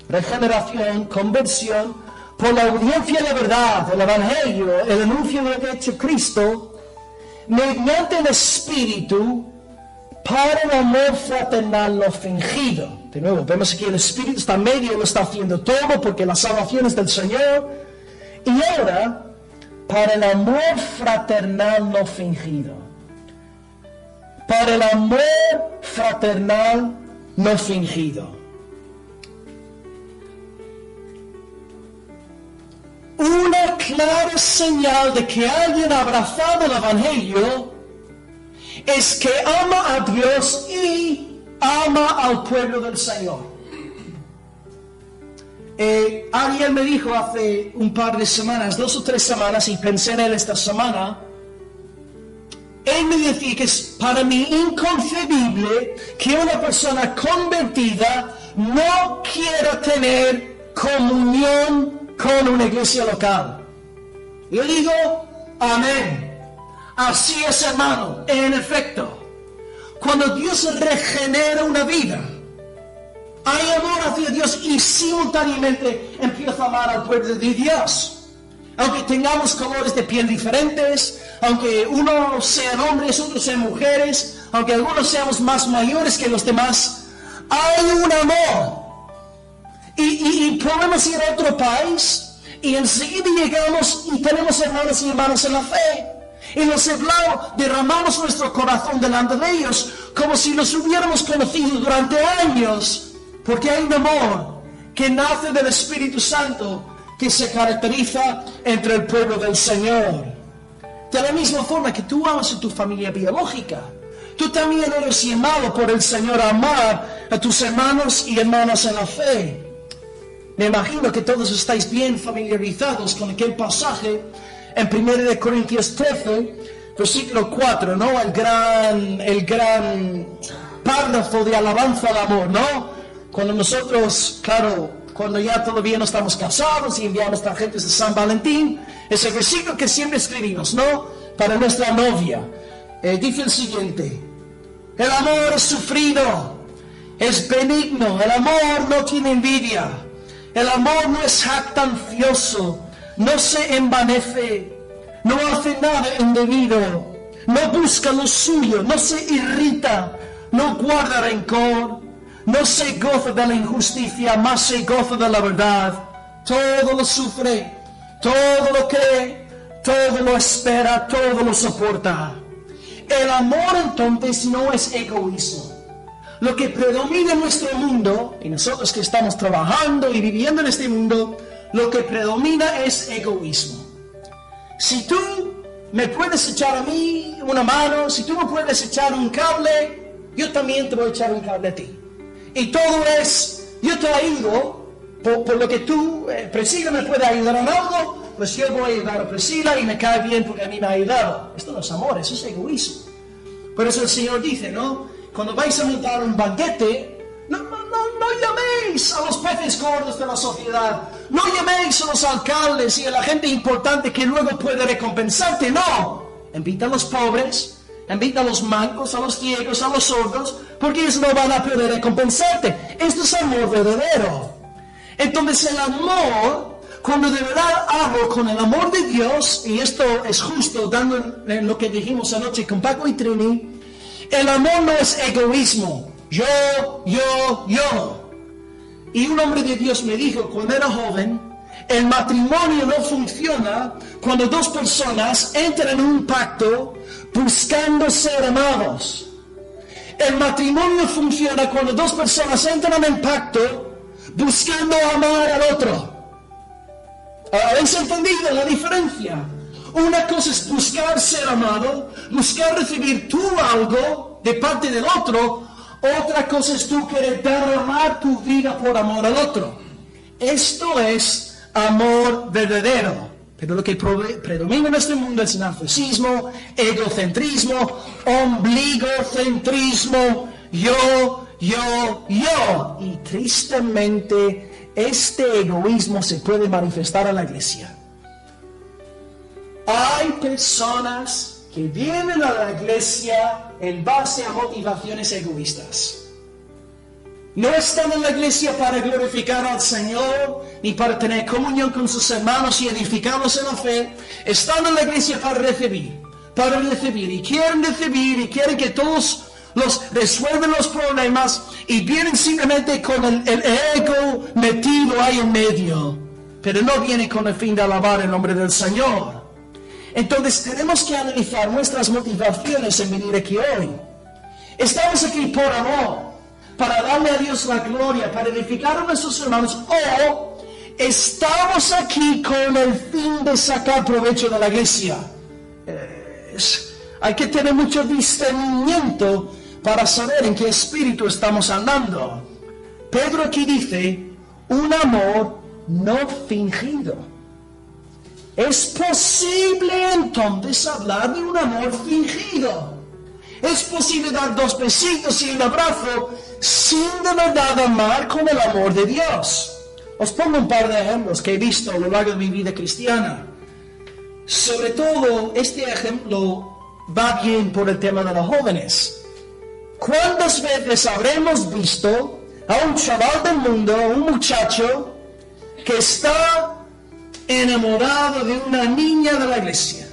Speaker 1: regeneración, conversión, por la audiencia de la verdad, el evangelio, el anuncio de lo que ha hecho Cristo, mediante el Espíritu, para el amor fraternal no fingido. De nuevo, vemos aquí el Espíritu está en medio, lo está haciendo todo, porque la salvación es del Señor. Y ahora, para el amor fraternal no fingido. Para el amor fraternal no fingido. Una clara señal de que alguien ha abrazado el Evangelio es que ama a Dios y ama al pueblo del Señor. Ariel me dijo hace un par de semanas, 2 o 3 semanas, y pensé en él esta semana. Él me decía que es para mí inconcebible que una persona convertida no quiera tener comunión con una iglesia local. Yo digo, amén. Así es, hermano. En efecto, cuando Dios regenera una vida, hay amor hacia Dios y simultáneamente empieza a amar al pueblo de Dios. Aunque tengamos colores de piel diferentes, aunque unos sean hombres, otros sean mujeres, aunque algunos seamos más mayores que los demás, hay un amor. Y podemos ir a otro país y enseguida llegamos y tenemos hermanos y hermanas en la fe. Y los derramamos nuestro corazón delante de ellos como si los hubiéramos conocido durante años. Porque hay un amor que nace del Espíritu Santo que se caracteriza entre el pueblo del Señor. De la misma forma que tú amas a tu familia biológica, tú también eres llamado por el Señor a amar a tus hermanos y hermanas en la fe. Me imagino que todos estáis bien familiarizados con aquel pasaje en 1 Corintios 13, versículo 4, ¿no? El gran párrafo de alabanza al amor, ¿no? Cuando nosotros, claro, cuando ya todavía no estamos casados y enviamos tarjetas de San Valentín, es el versículo que siempre escribimos, ¿no? Para nuestra novia. Dice el siguiente: el amor es sufrido, es benigno, el amor no tiene envidia, el amor no es jactancioso, no se envanece, no hace nada indebido, no busca lo suyo, no se irrita, no guarda rencor, no se goza de la injusticia, más se goza de la verdad. Todo lo sufre, todo lo cree, todo lo espera, todo lo soporta. El amor entonces no es egoísmo. Lo que predomina en nuestro mundo, y nosotros que estamos trabajando y viviendo en este mundo, lo que predomina es egoísmo. Si tú me puedes echar a mí una mano, si tú me puedes echar un cable, yo también te voy a echar un cable a ti. Y todo es, yo te ayudo por lo que tú, Priscila me puede ayudar en algo, pues yo voy a ayudar a Priscila y me cae bien porque a mí me ha ayudado. Esto no es amor, eso es egoísmo. Por eso el Señor dice, ¿no? Cuando vais a montar un banquete, no llaméis a los peces gordos de la sociedad, no llaméis a los alcaldes y a la gente importante que luego puede recompensarte, no. Invita a los pobres, invita a los mancos, a los ciegos, a los sordos, porque ellos no van a poder recompensarte. Esto es amor verdadero. Entonces el amor, cuando de verdad hablo con el amor de Dios, y esto es justo dando en lo que dijimos anoche con Paco y Trini, el amor no es egoísmo. Yo. Y un hombre de Dios me dijo cuando era joven, el matrimonio no funciona cuando dos personas entran en un pacto buscando ser amados. El matrimonio funciona cuando dos personas entran en pacto buscando amar al otro. ¿Habéis entendido la diferencia? Una cosa es buscar ser amado, buscar recibir tú algo de parte del otro. Otra cosa es tú querer derramar tu vida por amor al otro. Esto es amor verdadero. Pero lo que predomina en este mundo es narcisismo, egocentrismo, ombligocentrismo, yo. Y tristemente, este egoísmo se puede manifestar en la iglesia. Hay personas que vienen a la iglesia en base a motivaciones egoístas. No están en la iglesia para glorificar al Señor, ni para tener comunión con sus hermanos y edificarlos en la fe. Están en la iglesia para recibir, y quieren que todos los resuelven los problemas, y vienen simplemente con el ego metido ahí en medio, pero no vienen con el fin de alabar el nombre del Señor. Entonces tenemos que analizar nuestras motivaciones en venir aquí hoy. ¿Estamos aquí por amor, para darle a Dios la gloria, para edificar a nuestros hermanos, o estamos aquí con el fin de sacar provecho de la iglesia? Hay que tener mucho discernimiento para saber en qué espíritu estamos andando. Pedro aquí dice, un amor no fingido. Es posible entonces hablar de un amor fingido. Es posible dar 2 besitos y un abrazo sin de verdad amar con el amor de Dios. Os pongo un par de ejemplos que he visto a lo largo de mi vida cristiana. Sobre todo, este ejemplo va bien por el tema de los jóvenes. ¿Cuántas veces habremos visto a un chaval del mundo, un muchacho, que está enamorado de una niña de la iglesia?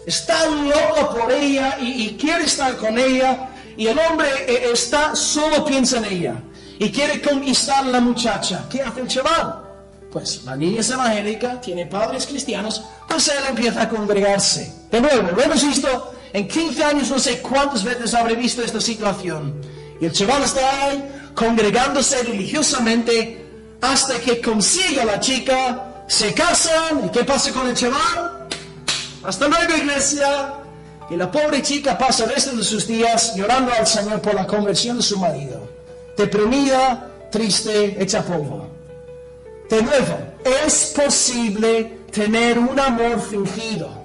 Speaker 1: Está loco por ella y quiere estar con ella, y el hombre solo piensa en ella y quiere conquistar a la muchacha. ¿Qué hace el chaval? Pues la niña es evangélica, tiene padres cristianos, pues él empieza a congregarse. De nuevo, lo hemos visto en 15 años, no sé cuántas veces habré visto esta situación. Y el chaval está ahí congregándose religiosamente hasta que consigue a la chica, se casan. ¿Y qué pasa con el chaval? Hasta luego, iglesia. Y la pobre chica pasa el resto de sus días llorando al Señor por la conversión de su marido. Deprimida, triste, hecha polvo. De nuevo, es posible tener un amor fingido.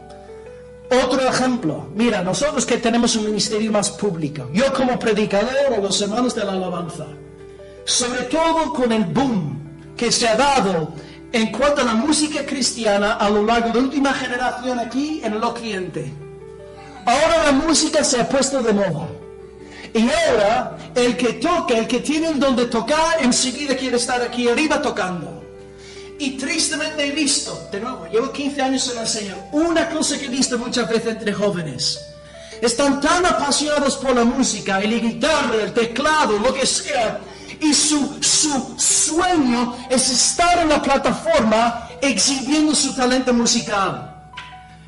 Speaker 1: Otro ejemplo, mira, nosotros que tenemos un ministerio más público, yo como predicador o los hermanos de la alabanza, sobre todo con el boom que se ha dado en cuanto a la música cristiana a lo largo de la última generación aquí en el Occidente. Ahora la música se ha puesto de moda. Y ahora el que toca, el que tiene el don de tocar, enseguida quiere estar aquí arriba tocando. Y tristemente he visto, de nuevo, llevo 15 años en la enseñanza, una cosa que he visto muchas veces entre jóvenes. Están tan apasionados por la música, y la guitarra, el teclado, lo que sea, y su sueño es estar en la plataforma exhibiendo su talento musical.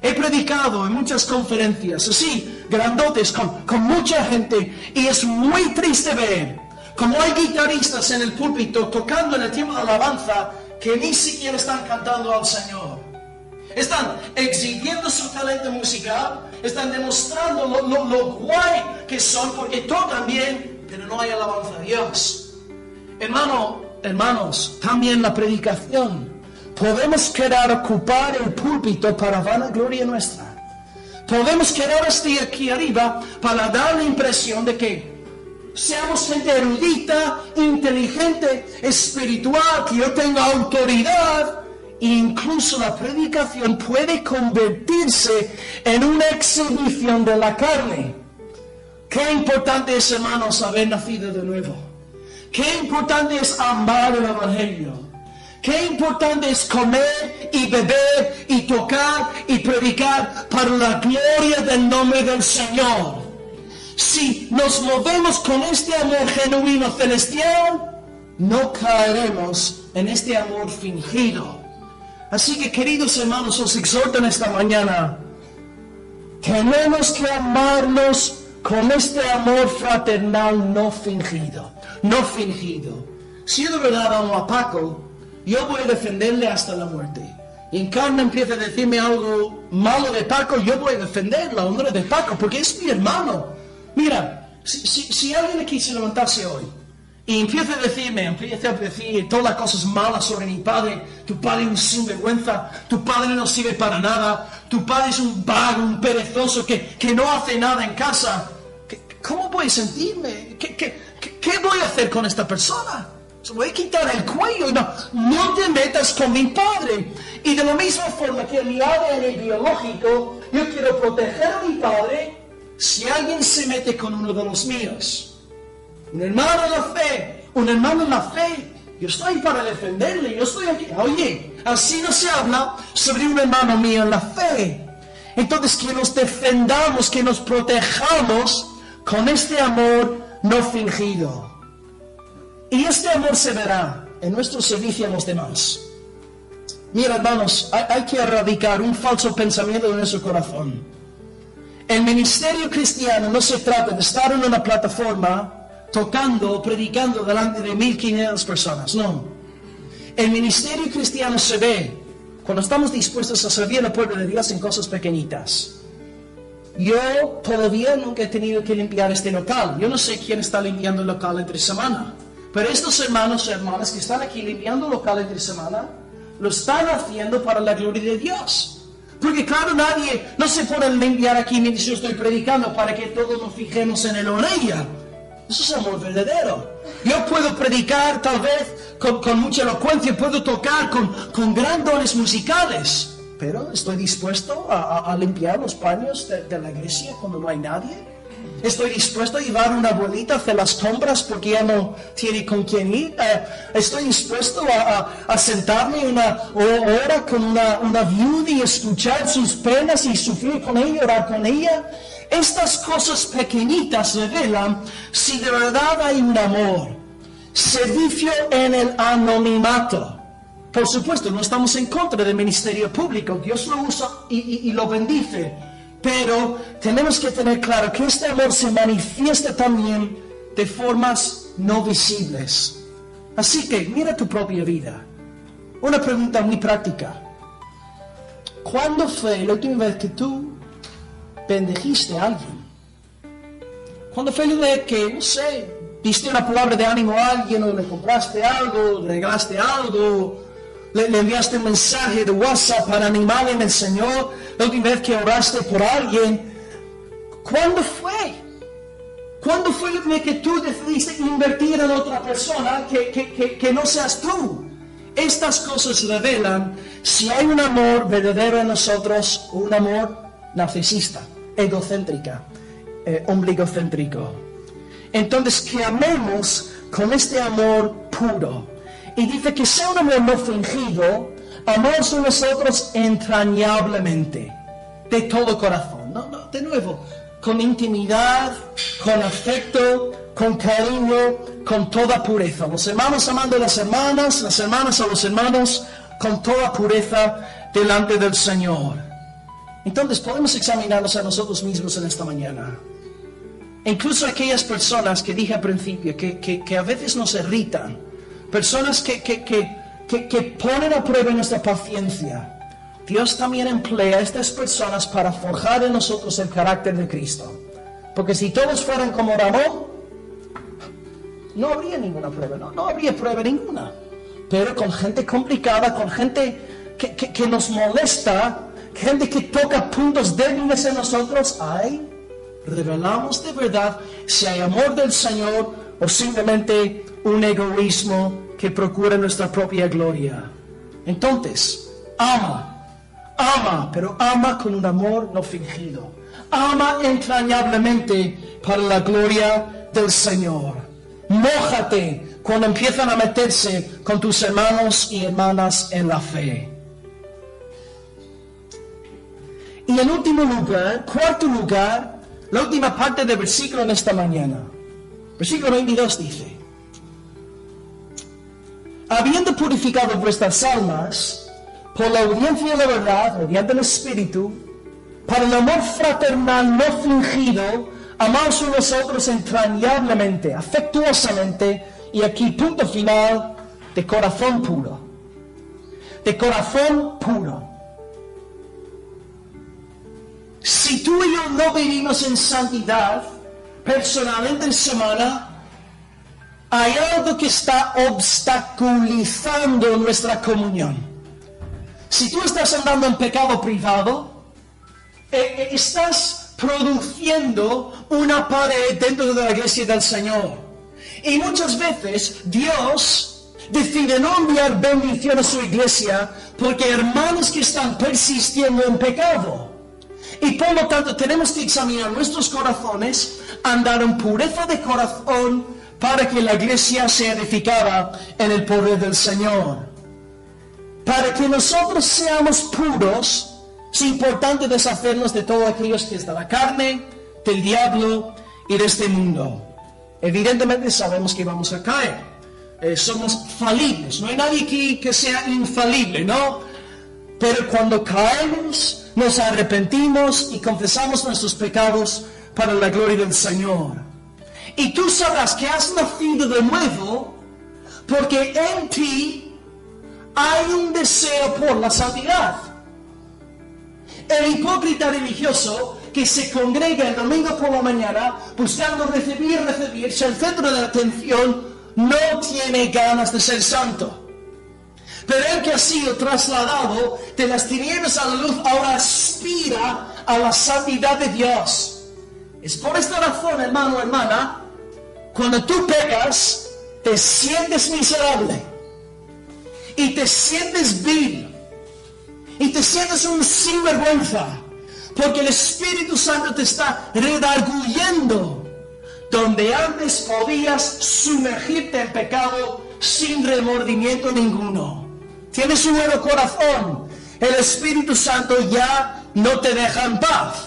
Speaker 1: He predicado en muchas conferencias, así, grandotes, con mucha gente, y es muy triste ver como hay guitarristas en el púlpito tocando en el tiempo de alabanza que ni siquiera están cantando al Señor. Están exhibiendo su talento musical, están demostrando lo guay que son porque tocan bien, pero no hay alabanza a Dios. Hermanos, también la predicación. Podemos querer ocupar el púlpito para vanagloria nuestra. Podemos querer estar aquí arriba para dar la impresión de que seamos gente erudita, inteligente, espiritual, que yo tenga autoridad. E incluso la predicación puede convertirse en una exhibición de la carne. Qué importante es, hermanos, haber nacido de nuevo. Qué importante es amar el Evangelio. Qué importante es comer y beber y tocar y predicar para la gloria del nombre del Señor. Si nos movemos con este amor genuino celestial, no caeremos en este amor fingido. Así que, queridos hermanos, os exhorto en esta mañana. Tenemos que amarnos con este amor fraternal no fingido. No fingido. Si yo de verdad amo a Paco, yo voy a defenderle hasta la muerte. Y en carne empieza a decirme algo malo de Paco, yo voy a defender la honra de Paco, porque es mi hermano. Mira, si alguien aquí se levantase hoy y empieza a decir todas las cosas malas sobre mi padre. Tu padre es un sinvergüenza, tu padre no sirve para nada, tu padre es un vago, un perezoso que no hace nada en casa. ¿Cómo voy a sentirme? ¿Qué voy a hacer con esta persona? Se voy a quitar el cuello. No te metas con mi padre. Y de la misma forma que en mi ADN biológico, yo quiero proteger a mi padre si alguien se mete con uno de los míos. Un hermano en la fe, yo estoy para defenderle, yo estoy aquí. Oye, así no se habla sobre un hermano mío en la fe. Entonces, que nos defendamos, que nos protejamos con este amor no fingido. Y este amor se verá en nuestro servicio a los demás. Mira, hermanos, hay que erradicar un falso pensamiento de nuestro corazón. El ministerio cristiano no se trata de estar en una plataforma tocando o predicando delante de 1500 personas, no. El ministerio cristiano se ve cuando estamos dispuestos a servir al pueblo de Dios en cosas pequeñitas. Yo todavía nunca he tenido que limpiar este local. Yo no sé quién está limpiando el local entre semana, pero estos hermanos y hermanas que están aquí limpiando el local entre semana, lo están haciendo para la gloria de Dios. Porque claro, nadie no se puede limpiar aquí mientras yo estoy predicando para que todos nos fijemos en el o en ella. Eso es amor verdadero. Yo puedo predicar tal vez con mucha elocuencia, puedo tocar con gran dones musicales, pero estoy dispuesto a limpiar los paños de la iglesia cuando no hay nadie. Estoy dispuesto a llevar a una abuelita a hacer las compras porque ya no tiene con quién ir. Estoy dispuesto a sentarme una hora con una viuda y escuchar sus penas y sufrir con ella, orar con ella. Estas cosas pequeñitas revelan si de verdad hay un amor. Servicio en el anonimato. Por supuesto, no estamos en contra del ministerio público. Dios lo usa y lo bendice. Pero tenemos que tener claro que este amor se manifiesta también de formas no visibles. Así que mira tu propia vida. Una pregunta muy práctica. ¿Cuándo fue la última vez que tú bendijiste a alguien? ¿Cuándo fue la vez que, no sé, diste una palabra de ánimo a alguien, o le compraste algo, le regalaste algo, le enviaste un mensaje de WhatsApp para animarle en el Señor? La última vez que oraste por alguien, ¿cuándo fue? ¿Cuándo fue la última vez que tú decidiste invertir en otra persona que no seas tú? Estas cosas revelan si hay un amor verdadero en nosotros o un amor narcisista, egocéntrica, ombligocéntrico. Entonces, que amemos con este amor puro. Y dice que sea un amor no fingido, amamos a nosotros entrañablemente, de todo corazón. De nuevo, con intimidad, con afecto, con cariño, con toda pureza. Los hermanos amando a las hermanas a los hermanos, con toda pureza delante del Señor. Entonces podemos examinarnos a nosotros mismos en esta mañana. Incluso aquellas personas que dije al principio, que a veces nos irritan, personas que ponen a prueba nuestra paciencia. Dios también emplea a estas personas para forjar en nosotros el carácter de Cristo. Porque si todos fueran como Ramón, no habría ninguna prueba, no habría prueba ninguna. Pero con gente complicada, con gente que nos molesta, gente que toca puntos débiles en nosotros, revelamos de verdad si hay amor del Señor o simplemente un egoísmo que procura nuestra propia gloria. Entonces, ama, pero ama con un amor no fingido. Ama entrañablemente para la gloria del Señor. Mójate cuando empiezan a meterse con tus hermanos y hermanas en la fe. Y en último lugar, cuarto lugar, la última parte del versículo en esta mañana. Versículo 22 dice: habiendo purificado vuestras almas por la obediencia de la verdad, mediante el Espíritu, para el amor fraternal no fingido, amaos unos a otros entrañablemente, afectuosamente, y aquí punto final, de corazón puro. De corazón puro. Si tú y yo no vivimos en santidad personal entre semana, Hay algo que está obstaculizando nuestra comunión. Si tú estás andando en pecado privado, estás produciendo una pared dentro de la iglesia del Señor. Y muchas veces Dios decide no enviar bendición a su iglesia porque hay hermanos que están persistiendo en pecado. Y por lo tanto tenemos que examinar nuestros corazones, andar en pureza de corazón, para que la iglesia sea edificada en el poder del Señor. Para que nosotros seamos puros, es importante deshacernos de todo aquello que es de la carne, del diablo y de este mundo. Evidentemente sabemos que vamos a caer. Somos falibles. No hay nadie aquí que sea infalible, ¿no? Pero cuando caemos, nos arrepentimos y confesamos nuestros pecados para la gloria del Señor. Y tú sabrás que has nacido de nuevo porque en ti hay un deseo por la santidad. El hipócrita religioso que se congrega el domingo por la mañana buscando recibirse el centro de la atención no tiene ganas de ser santo. Pero el que ha sido trasladado de las tinieblas a la luz ahora aspira a la santidad de Dios. Es por esta razón, hermano, hermana, cuando tú pecas, te sientes miserable, y te sientes vil, y te sientes un sinvergüenza, porque el Espíritu Santo te está redarguyendo, donde antes podías sumergirte en pecado sin remordimiento ninguno. Tienes un nuevo corazón, el Espíritu Santo ya no te deja en paz.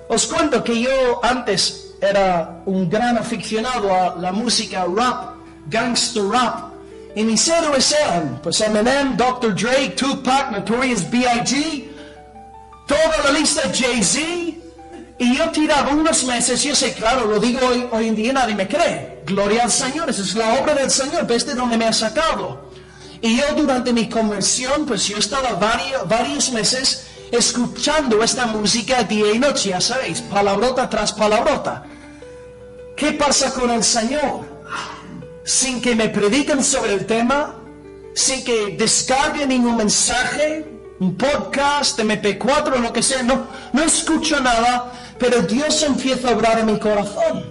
Speaker 1: Os cuento que yo antes era un gran aficionado a la música rap, gangster rap, y mis héroes eran, pues Eminem, Dr. Dre, Tupac, Notorious B.I.G., toda la lista Jay-Z, y yo tiraba unos meses, yo sé, claro, lo digo hoy en día, nadie me cree, gloria al Señor, esa es la obra del Señor, ves de dónde me ha sacado. Y yo durante mi conversión, pues yo estaba varios meses escuchando esta música día y noche, ya sabéis, palabrota tras palabrota. ¿Qué pasa con el Señor? Sin que me prediquen sobre el tema, sin que descarguen ningún mensaje, un podcast, MP4, lo que sea, no escucho nada, pero Dios empieza a obrar en mi corazón.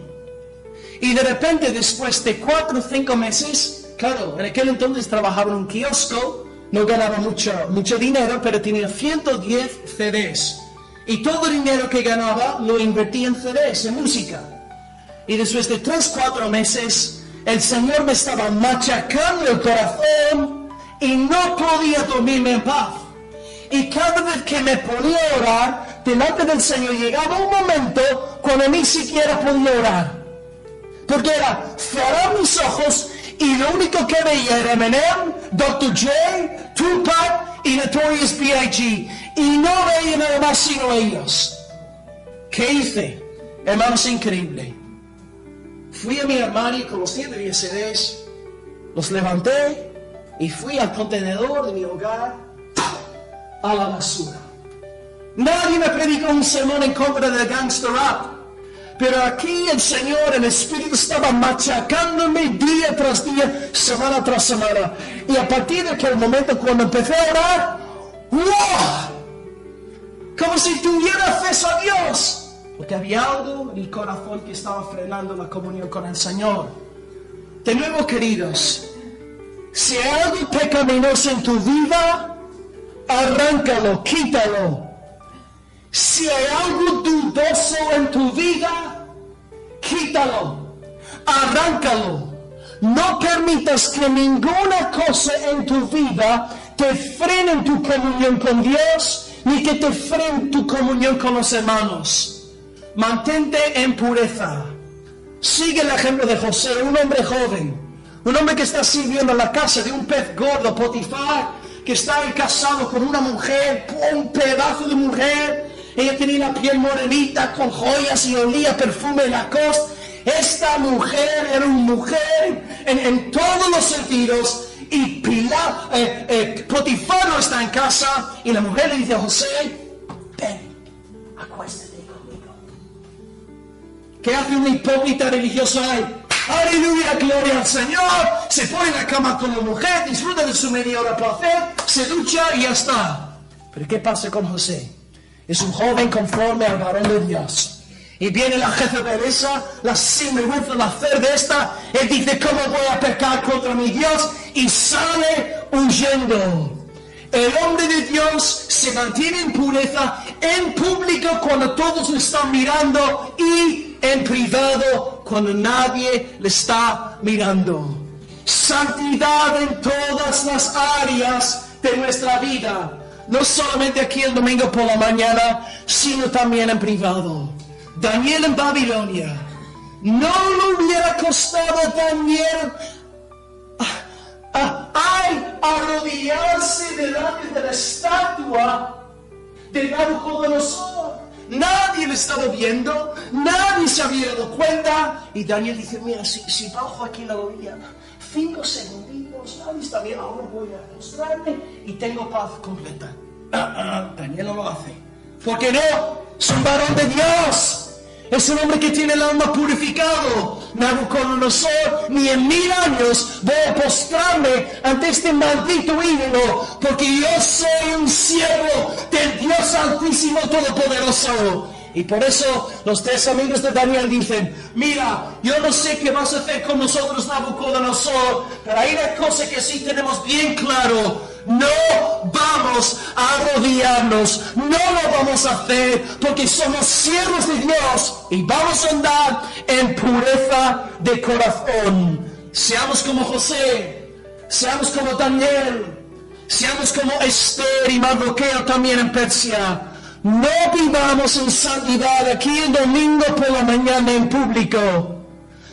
Speaker 1: Y de repente, después de 4 o 5 meses, claro, en aquel entonces trabajaba en un kiosco, no ganaba mucho dinero, pero tenía 110 CDs. Y todo el dinero que ganaba lo invertía en CDs, en música. Y después de 3 o 4 meses, el Señor me estaba machacando el corazón y no podía dormirme en paz. Y cada vez que me ponía a orar delante del Señor, llegaba un momento cuando ni siquiera podía orar. Porque era cerrar mis ojos y lo único que veía era Eminem, Dr. Dre, Tupac y Notorious B.I.G. Y no veía nada más sino ellos. ¿Qué hice? Hermanos, increíble. Fui a mi armario con los 110 CDs, los levanté y fui al contenedor de mi hogar, a la basura. Nadie me predicó un sermón en contra del gangster rap, pero aquí el Señor, el Espíritu, estaba machacándome día tras día, semana tras semana. Y a partir de aquel momento, cuando empecé a orar, ¡wow! Como si tuviera acceso a Dios. Porque había algo en mi corazón que estaba frenando la comunión con el Señor. De nuevo, queridos, si hay algo pecaminoso en tu vida, arráncalo, quítalo. Si hay algo dudoso en tu vida, quítalo, arráncalo. No permitas que ninguna cosa en tu vida te frene en tu comunión con Dios, ni que te frene tu comunión con los hermanos. Mantente en pureza. Sigue el ejemplo de José, un hombre joven, un hombre que está sirviendo en la casa de un pez gordo, Potifar, que está casado con una mujer, un pedazo de mujer. Ella tenía la piel morenita con joyas y olía perfume en la costa. Esta mujer era una mujer en todos los sentidos. Y Potifar no está en casa. Y la mujer le dice a José: ven, acuéstate conmigo. ¿Qué hace un hipócrita religioso ahí? aleluya, gloria al Señor, se pone en la cama con la mujer, disfruta de su media hora placer, se ducha y ya está. Pero ¿qué pasa con José? Es un joven conforme al varón de Dios. Y viene la jezabelesa, la sinvergüenza, la cerda, él dice, ¿cómo voy a pecar contra mi Dios? Y sale huyendo. El hombre de Dios se mantiene en pureza, en público cuando todos le están mirando y en privado cuando nadie le está mirando. Santidad en todas las áreas de nuestra vida. No solamente aquí el domingo por la mañana, sino también en privado. Daniel en Babilonia. No le hubiera costado a Daniel arrodillarse delante de la estatua de Nabucodonosor. Nadie le estaba viendo, nadie se había dado cuenta. Y Daniel dice, mira, si bajo aquí la rodilla 5 segunditos, nadie está viendo, ahora voy a mostrarme y tengo paz completa. Daniel no lo hace. ¿Por qué no? Es un varón de Dios. Es un hombre que tiene el alma purificado. Nabucodonosor, ni en 1000 años voy a postrarme ante este maldito ídolo, porque yo soy un siervo del Dios Altísimo Todopoderoso. Y por eso los 3 amigos de Daniel dicen, mira, yo no sé qué vas a hacer con nosotros, Nabucodonosor, pero hay una cosa que sí tenemos bien claro. No vamos a arrodillarnos, no lo vamos a hacer, porque somos siervos de Dios y vamos a andar en pureza de corazón. Seamos como José, seamos como Daniel, seamos como Esther y Mardoqueo también en Persia. No vivamos en santidad aquí el domingo por la mañana en público.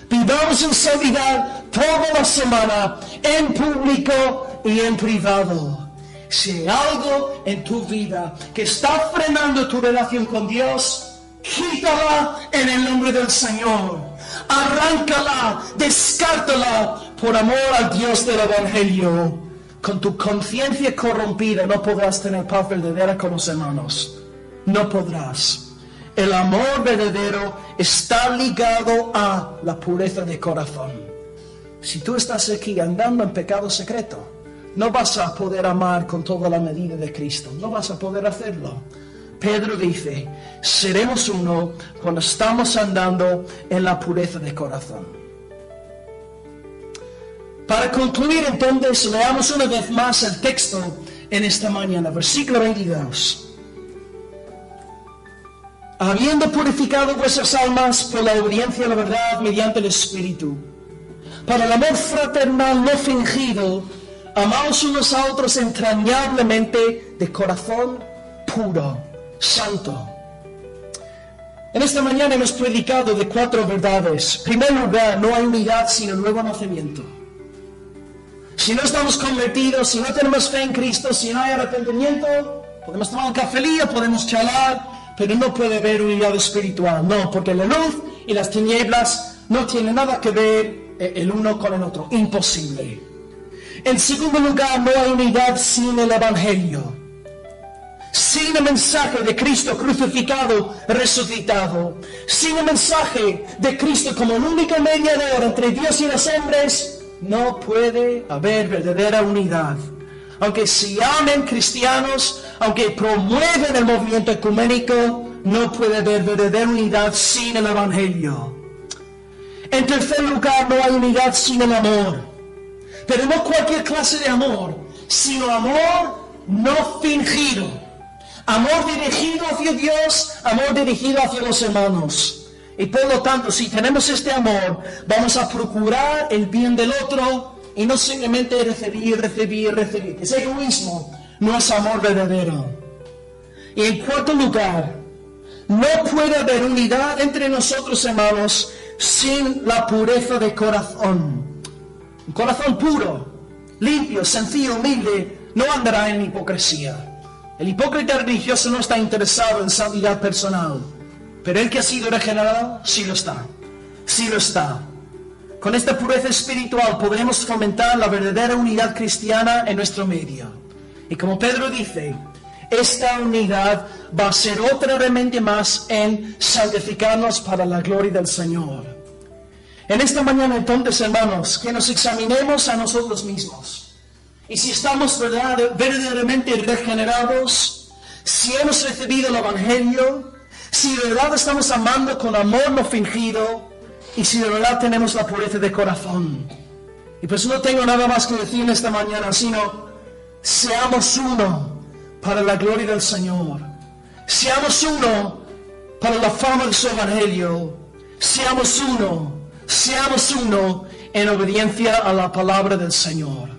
Speaker 1: Vivamos en santidad toda la semana, en público y en privado. Si hay algo en tu vida que está frenando tu relación con Dios, quítala en el nombre del Señor. Arráncala, descártala por amor al Dios del Evangelio. Con tu conciencia corrompida no podrás tener paz verdadera con los hermanos. No podrás. El amor verdadero está ligado a la pureza de corazón. Si tú estás aquí andando en pecado secreto, no vas a poder amar con toda la medida de Cristo. No vas a poder hacerlo. Pedro dice, seremos uno cuando estamos andando en la pureza de corazón. Para concluir entonces, leamos una vez más el texto en esta mañana, versículo 22. Habiendo purificado vuestras almas por la obediencia a la verdad mediante el Espíritu, para el amor fraternal no fingido, amaos unos a otros entrañablemente de corazón puro, santo. En esta mañana hemos predicado de 4 verdades. En primer lugar, no hay unidad sin el nuevo nacimiento. Si no estamos convertidos, si no tenemos fe en Cristo, si no hay arrepentimiento, podemos tomar un cafelillo, podemos charlar, pero no puede haber unidad espiritual. No, porque la luz y las tinieblas no tienen nada que ver el uno con el otro. Imposible. En segundo lugar, no hay unidad sin el Evangelio. Sin el mensaje de Cristo crucificado, resucitado. Sin el mensaje de Cristo como el único mediador entre Dios y los hombres, no puede haber verdadera unidad. Aunque se llamen cristianos, aunque promueven el movimiento ecuménico, no puede haber verdadera unidad sin el Evangelio. En tercer lugar, no hay unidad sin el amor. Pero no cualquier clase de amor, sino amor no fingido. Amor dirigido hacia Dios, amor dirigido hacia los hermanos. Y por lo tanto, si tenemos este amor, vamos a procurar el bien del otro y no simplemente recibir. Es egoísmo, no es amor verdadero. Y en cuarto lugar, no puede haber unidad entre nosotros, hermanos, sin la pureza de corazón. Un corazón puro, limpio, sencillo, humilde, no andará en hipocresía. El hipócrita religioso no está interesado en santidad personal, pero el que ha sido regenerado, sí lo está. Sí lo está. Con esta pureza espiritual podremos fomentar la verdadera unidad cristiana en nuestro medio. Y como Pedro dice, esta unidad va a ser otra remedio más en santificarnos para la gloria del Señor. En esta mañana entonces, hermanos, que nos examinemos a nosotros mismos. Y si estamos verdaderamente regenerados, si hemos recibido el Evangelio, si de verdad estamos amando con amor no fingido, y si de verdad tenemos la pureza de corazón. Y pues no tengo nada más que decir en esta mañana, sino seamos uno para la gloria del Señor. Seamos uno para la fama de su Evangelio. Seamos uno en obediencia a la palabra del Señor.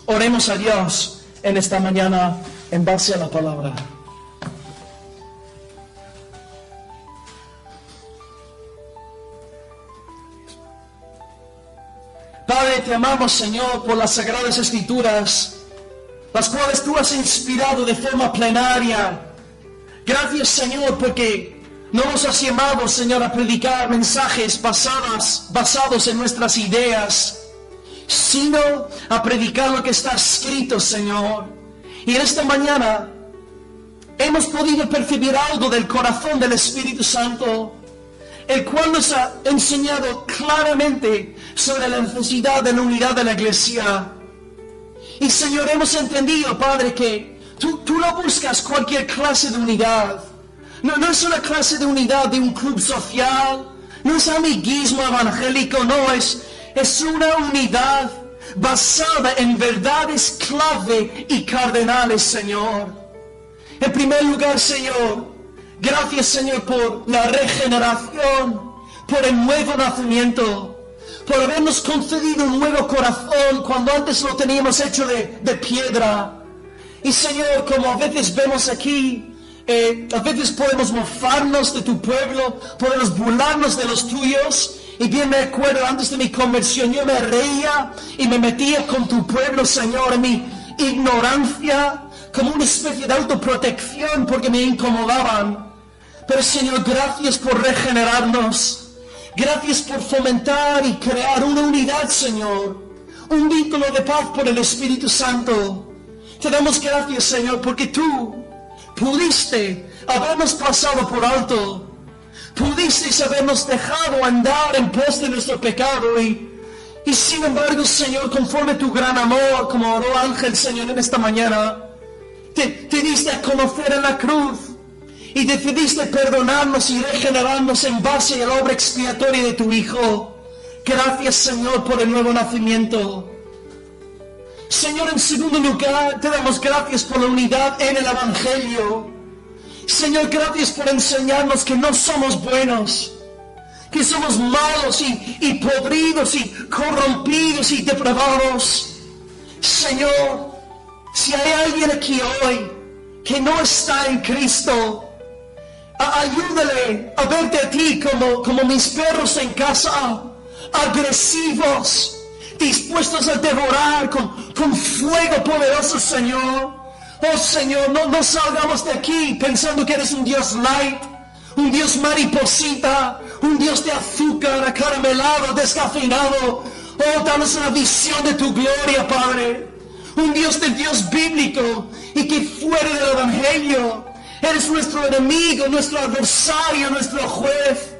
Speaker 1: Oremos a Dios en esta mañana en base a la palabra. Padre, te amamos, Señor, por las Sagradas Escrituras, las cuales tú has inspirado de forma plenaria. Gracias, Señor, porque no nos has llamado, Señor, a predicar mensajes basados en nuestras ideas, sino a predicar lo que está escrito, Señor. Y en esta mañana hemos podido percibir algo del corazón del Espíritu Santo, el cual nos ha enseñado claramente sobre la necesidad de la unidad de la iglesia. Y Señor, hemos entendido, Padre, que tú no buscas cualquier clase de unidad. No es una clase de unidad de un club social, no es amiguismo evangélico, no, es una unidad basada en verdades clave y cardenales, Señor. En primer lugar, Señor, gracias, Señor, por la regeneración, por el nuevo nacimiento, por habernos concedido un nuevo corazón cuando antes lo teníamos hecho de piedra. Y Señor, como a veces vemos aquí, a veces podemos mofarnos de tu pueblo, podemos burlarnos de los tuyos. Y bien me acuerdo, antes de mi conversión, yo me reía y me metía con tu pueblo, Señor, en mi ignorancia, como una especie de autoprotección porque me incomodaban. Pero Señor, gracias por regenerarnos. Gracias por fomentar y crear una unidad, Señor. Un vínculo de paz por el Espíritu Santo. Te damos gracias, Señor, porque tú pudiste habernos pasado por alto. Pudiste habernos dejado andar en pos de nuestro pecado. Y sin embargo, Señor, conforme tu gran amor, como oró Ángel, Señor, en esta mañana, te diste a conocer en la cruz. Y decidiste perdonarnos y regenerarnos en base a la obra expiatoria de tu Hijo. Gracias, Señor, por el nuevo nacimiento. Señor, en segundo lugar, te damos gracias por la unidad en el Evangelio. Señor, gracias por enseñarnos que no somos buenos, que somos malos y podridos y corrompidos y depravados. Señor, si hay alguien aquí hoy que no está en Cristo, ayúdale a verte a ti como mis perros en casa, agresivos, dispuestos a devorar con fuego poderoso, Señor. Oh Señor, no salgamos de aquí pensando que eres un Dios light, un Dios mariposita, un Dios de azúcar, acaramelado, descafeinado. Oh, danos una visión de tu gloria, Padre. Un Dios bíblico y que fuera del Evangelio eres nuestro enemigo, nuestro adversario, nuestro juez.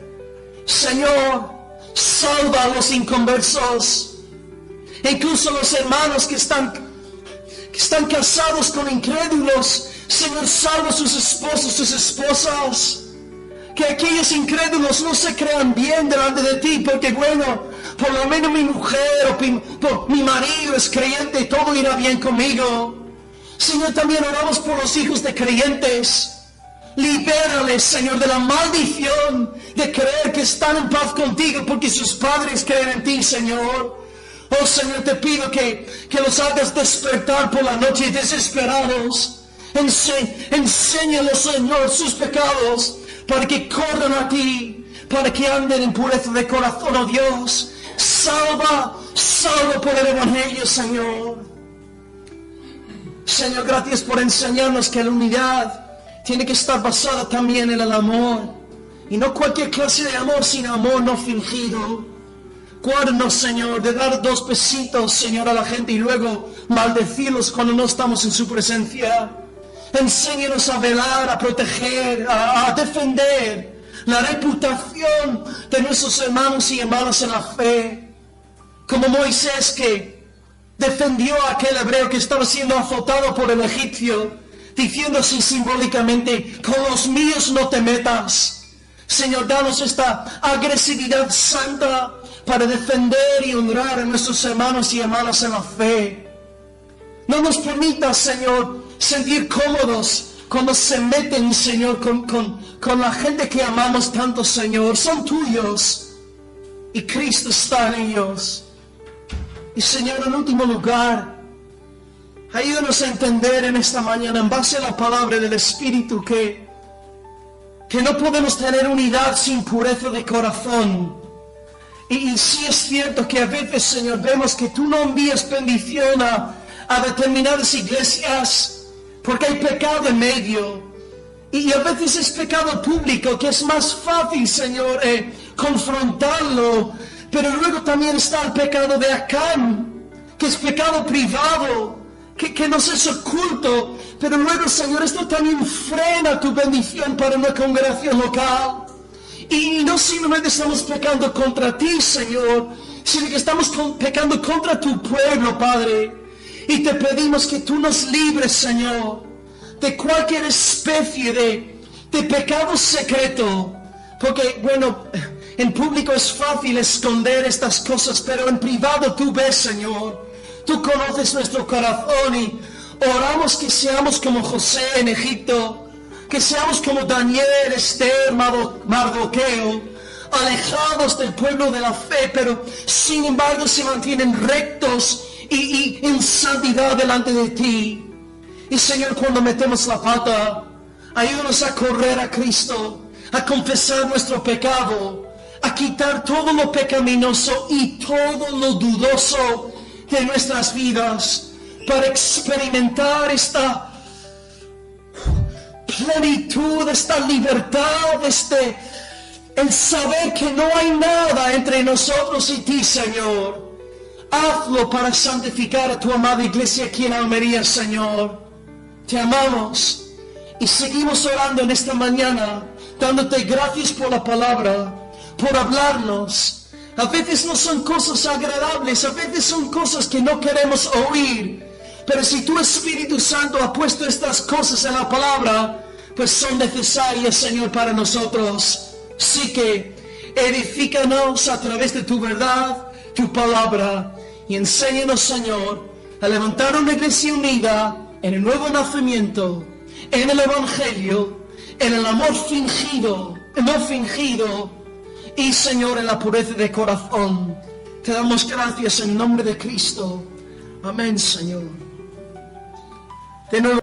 Speaker 1: Señor, salva a los inconversos, e incluso los hermanos que están casados con incrédulos. Señor, salva a sus esposos, sus esposas. Que aquellos incrédulos no se crean bien delante de ti, porque bueno, por lo menos mi mujer o mi marido es creyente y todo irá bien conmigo. Señor, también oramos por los hijos de creyentes. Libérales, Señor, de la maldición de creer que están en paz contigo porque sus padres creen en ti, Señor. Oh, Señor, te pido que los hagas despertar por la noche desesperados. Enséñalos, Señor, sus pecados para que corran a ti, para que anden en pureza de corazón, oh Dios. Salva por el Evangelio, Señor. Señor, gracias por enseñarnos que la unidad tiene que estar basada también en el amor. Y no cualquier clase de amor, sino amor no fingido. Guárdanos, Señor, de dar 2 pesitos, Señor, a la gente y luego maldecirlos cuando no estamos en su presencia. Enséñanos a velar, a proteger, a defender la reputación de nuestros hermanos y hermanas en la fe. Como Moisés, que defendió a aquel hebreo que estaba siendo azotado por el egipcio, diciendo así simbólicamente: con los míos no te metas. Señor, danos esta agresividad santa para defender y honrar a nuestros hermanos y hermanas en la fe. No nos permitas, Señor, sentir cómodos cuando se meten, Señor, con la gente que amamos tanto, Señor. Son tuyos y Cristo está en ellos. Y, Señor, en último lugar, ayúdanos a entender en esta mañana, en base a la palabra del Espíritu, que no podemos tener unidad sin pureza de corazón. Y sí es cierto que a veces, Señor, vemos que tú no envías bendición a determinadas iglesias porque hay pecado en medio. Y a veces es pecado público, que es más fácil, Señor, confrontarlo. Pero luego también está el pecado de Acán, que es pecado privado, que nos es oculto. Pero luego, Señor, esto también frena tu bendición para una congregación local. Y no simplemente estamos pecando contra ti, Señor, sino que estamos pecando contra tu pueblo, Padre. Y te pedimos que tú nos libres, Señor, de cualquier especie de pecado secreto. Porque, bueno, en público es fácil esconder estas cosas, pero en privado tú ves, Señor. Tú conoces nuestro corazón y oramos que seamos como José en Egipto, que seamos como Daniel, Esther, Mardoqueo, alejados del pueblo de la fe, pero sin embargo se mantienen rectos y en santidad delante de ti. Y, Señor, cuando metemos la pata, ayúdanos a correr a Cristo, a confesar nuestro pecado, a quitar todo lo pecaminoso y todo lo dudoso de nuestras vidas, para experimentar esta plenitud, esta libertad, el saber que no hay nada entre nosotros y ti, Señor. Hazlo para santificar a tu amada iglesia aquí en Almería, Señor. Te amamos y seguimos orando en esta mañana, dándote gracias por la palabra, por hablarnos. A veces no son cosas agradables, a veces son cosas que no queremos oír. Pero si tu Espíritu Santo ha puesto estas cosas en la palabra, pues son necesarias, Señor, para nosotros. Así que edifícanos a través de tu verdad, tu palabra, y enséñanos, Señor, a levantar una iglesia unida en el nuevo nacimiento, en el Evangelio, en el amor fingido, no fingido, y, Señor, en la pureza de corazón. Te damos gracias en nombre de Cristo. Amén, Señor. De nuevo.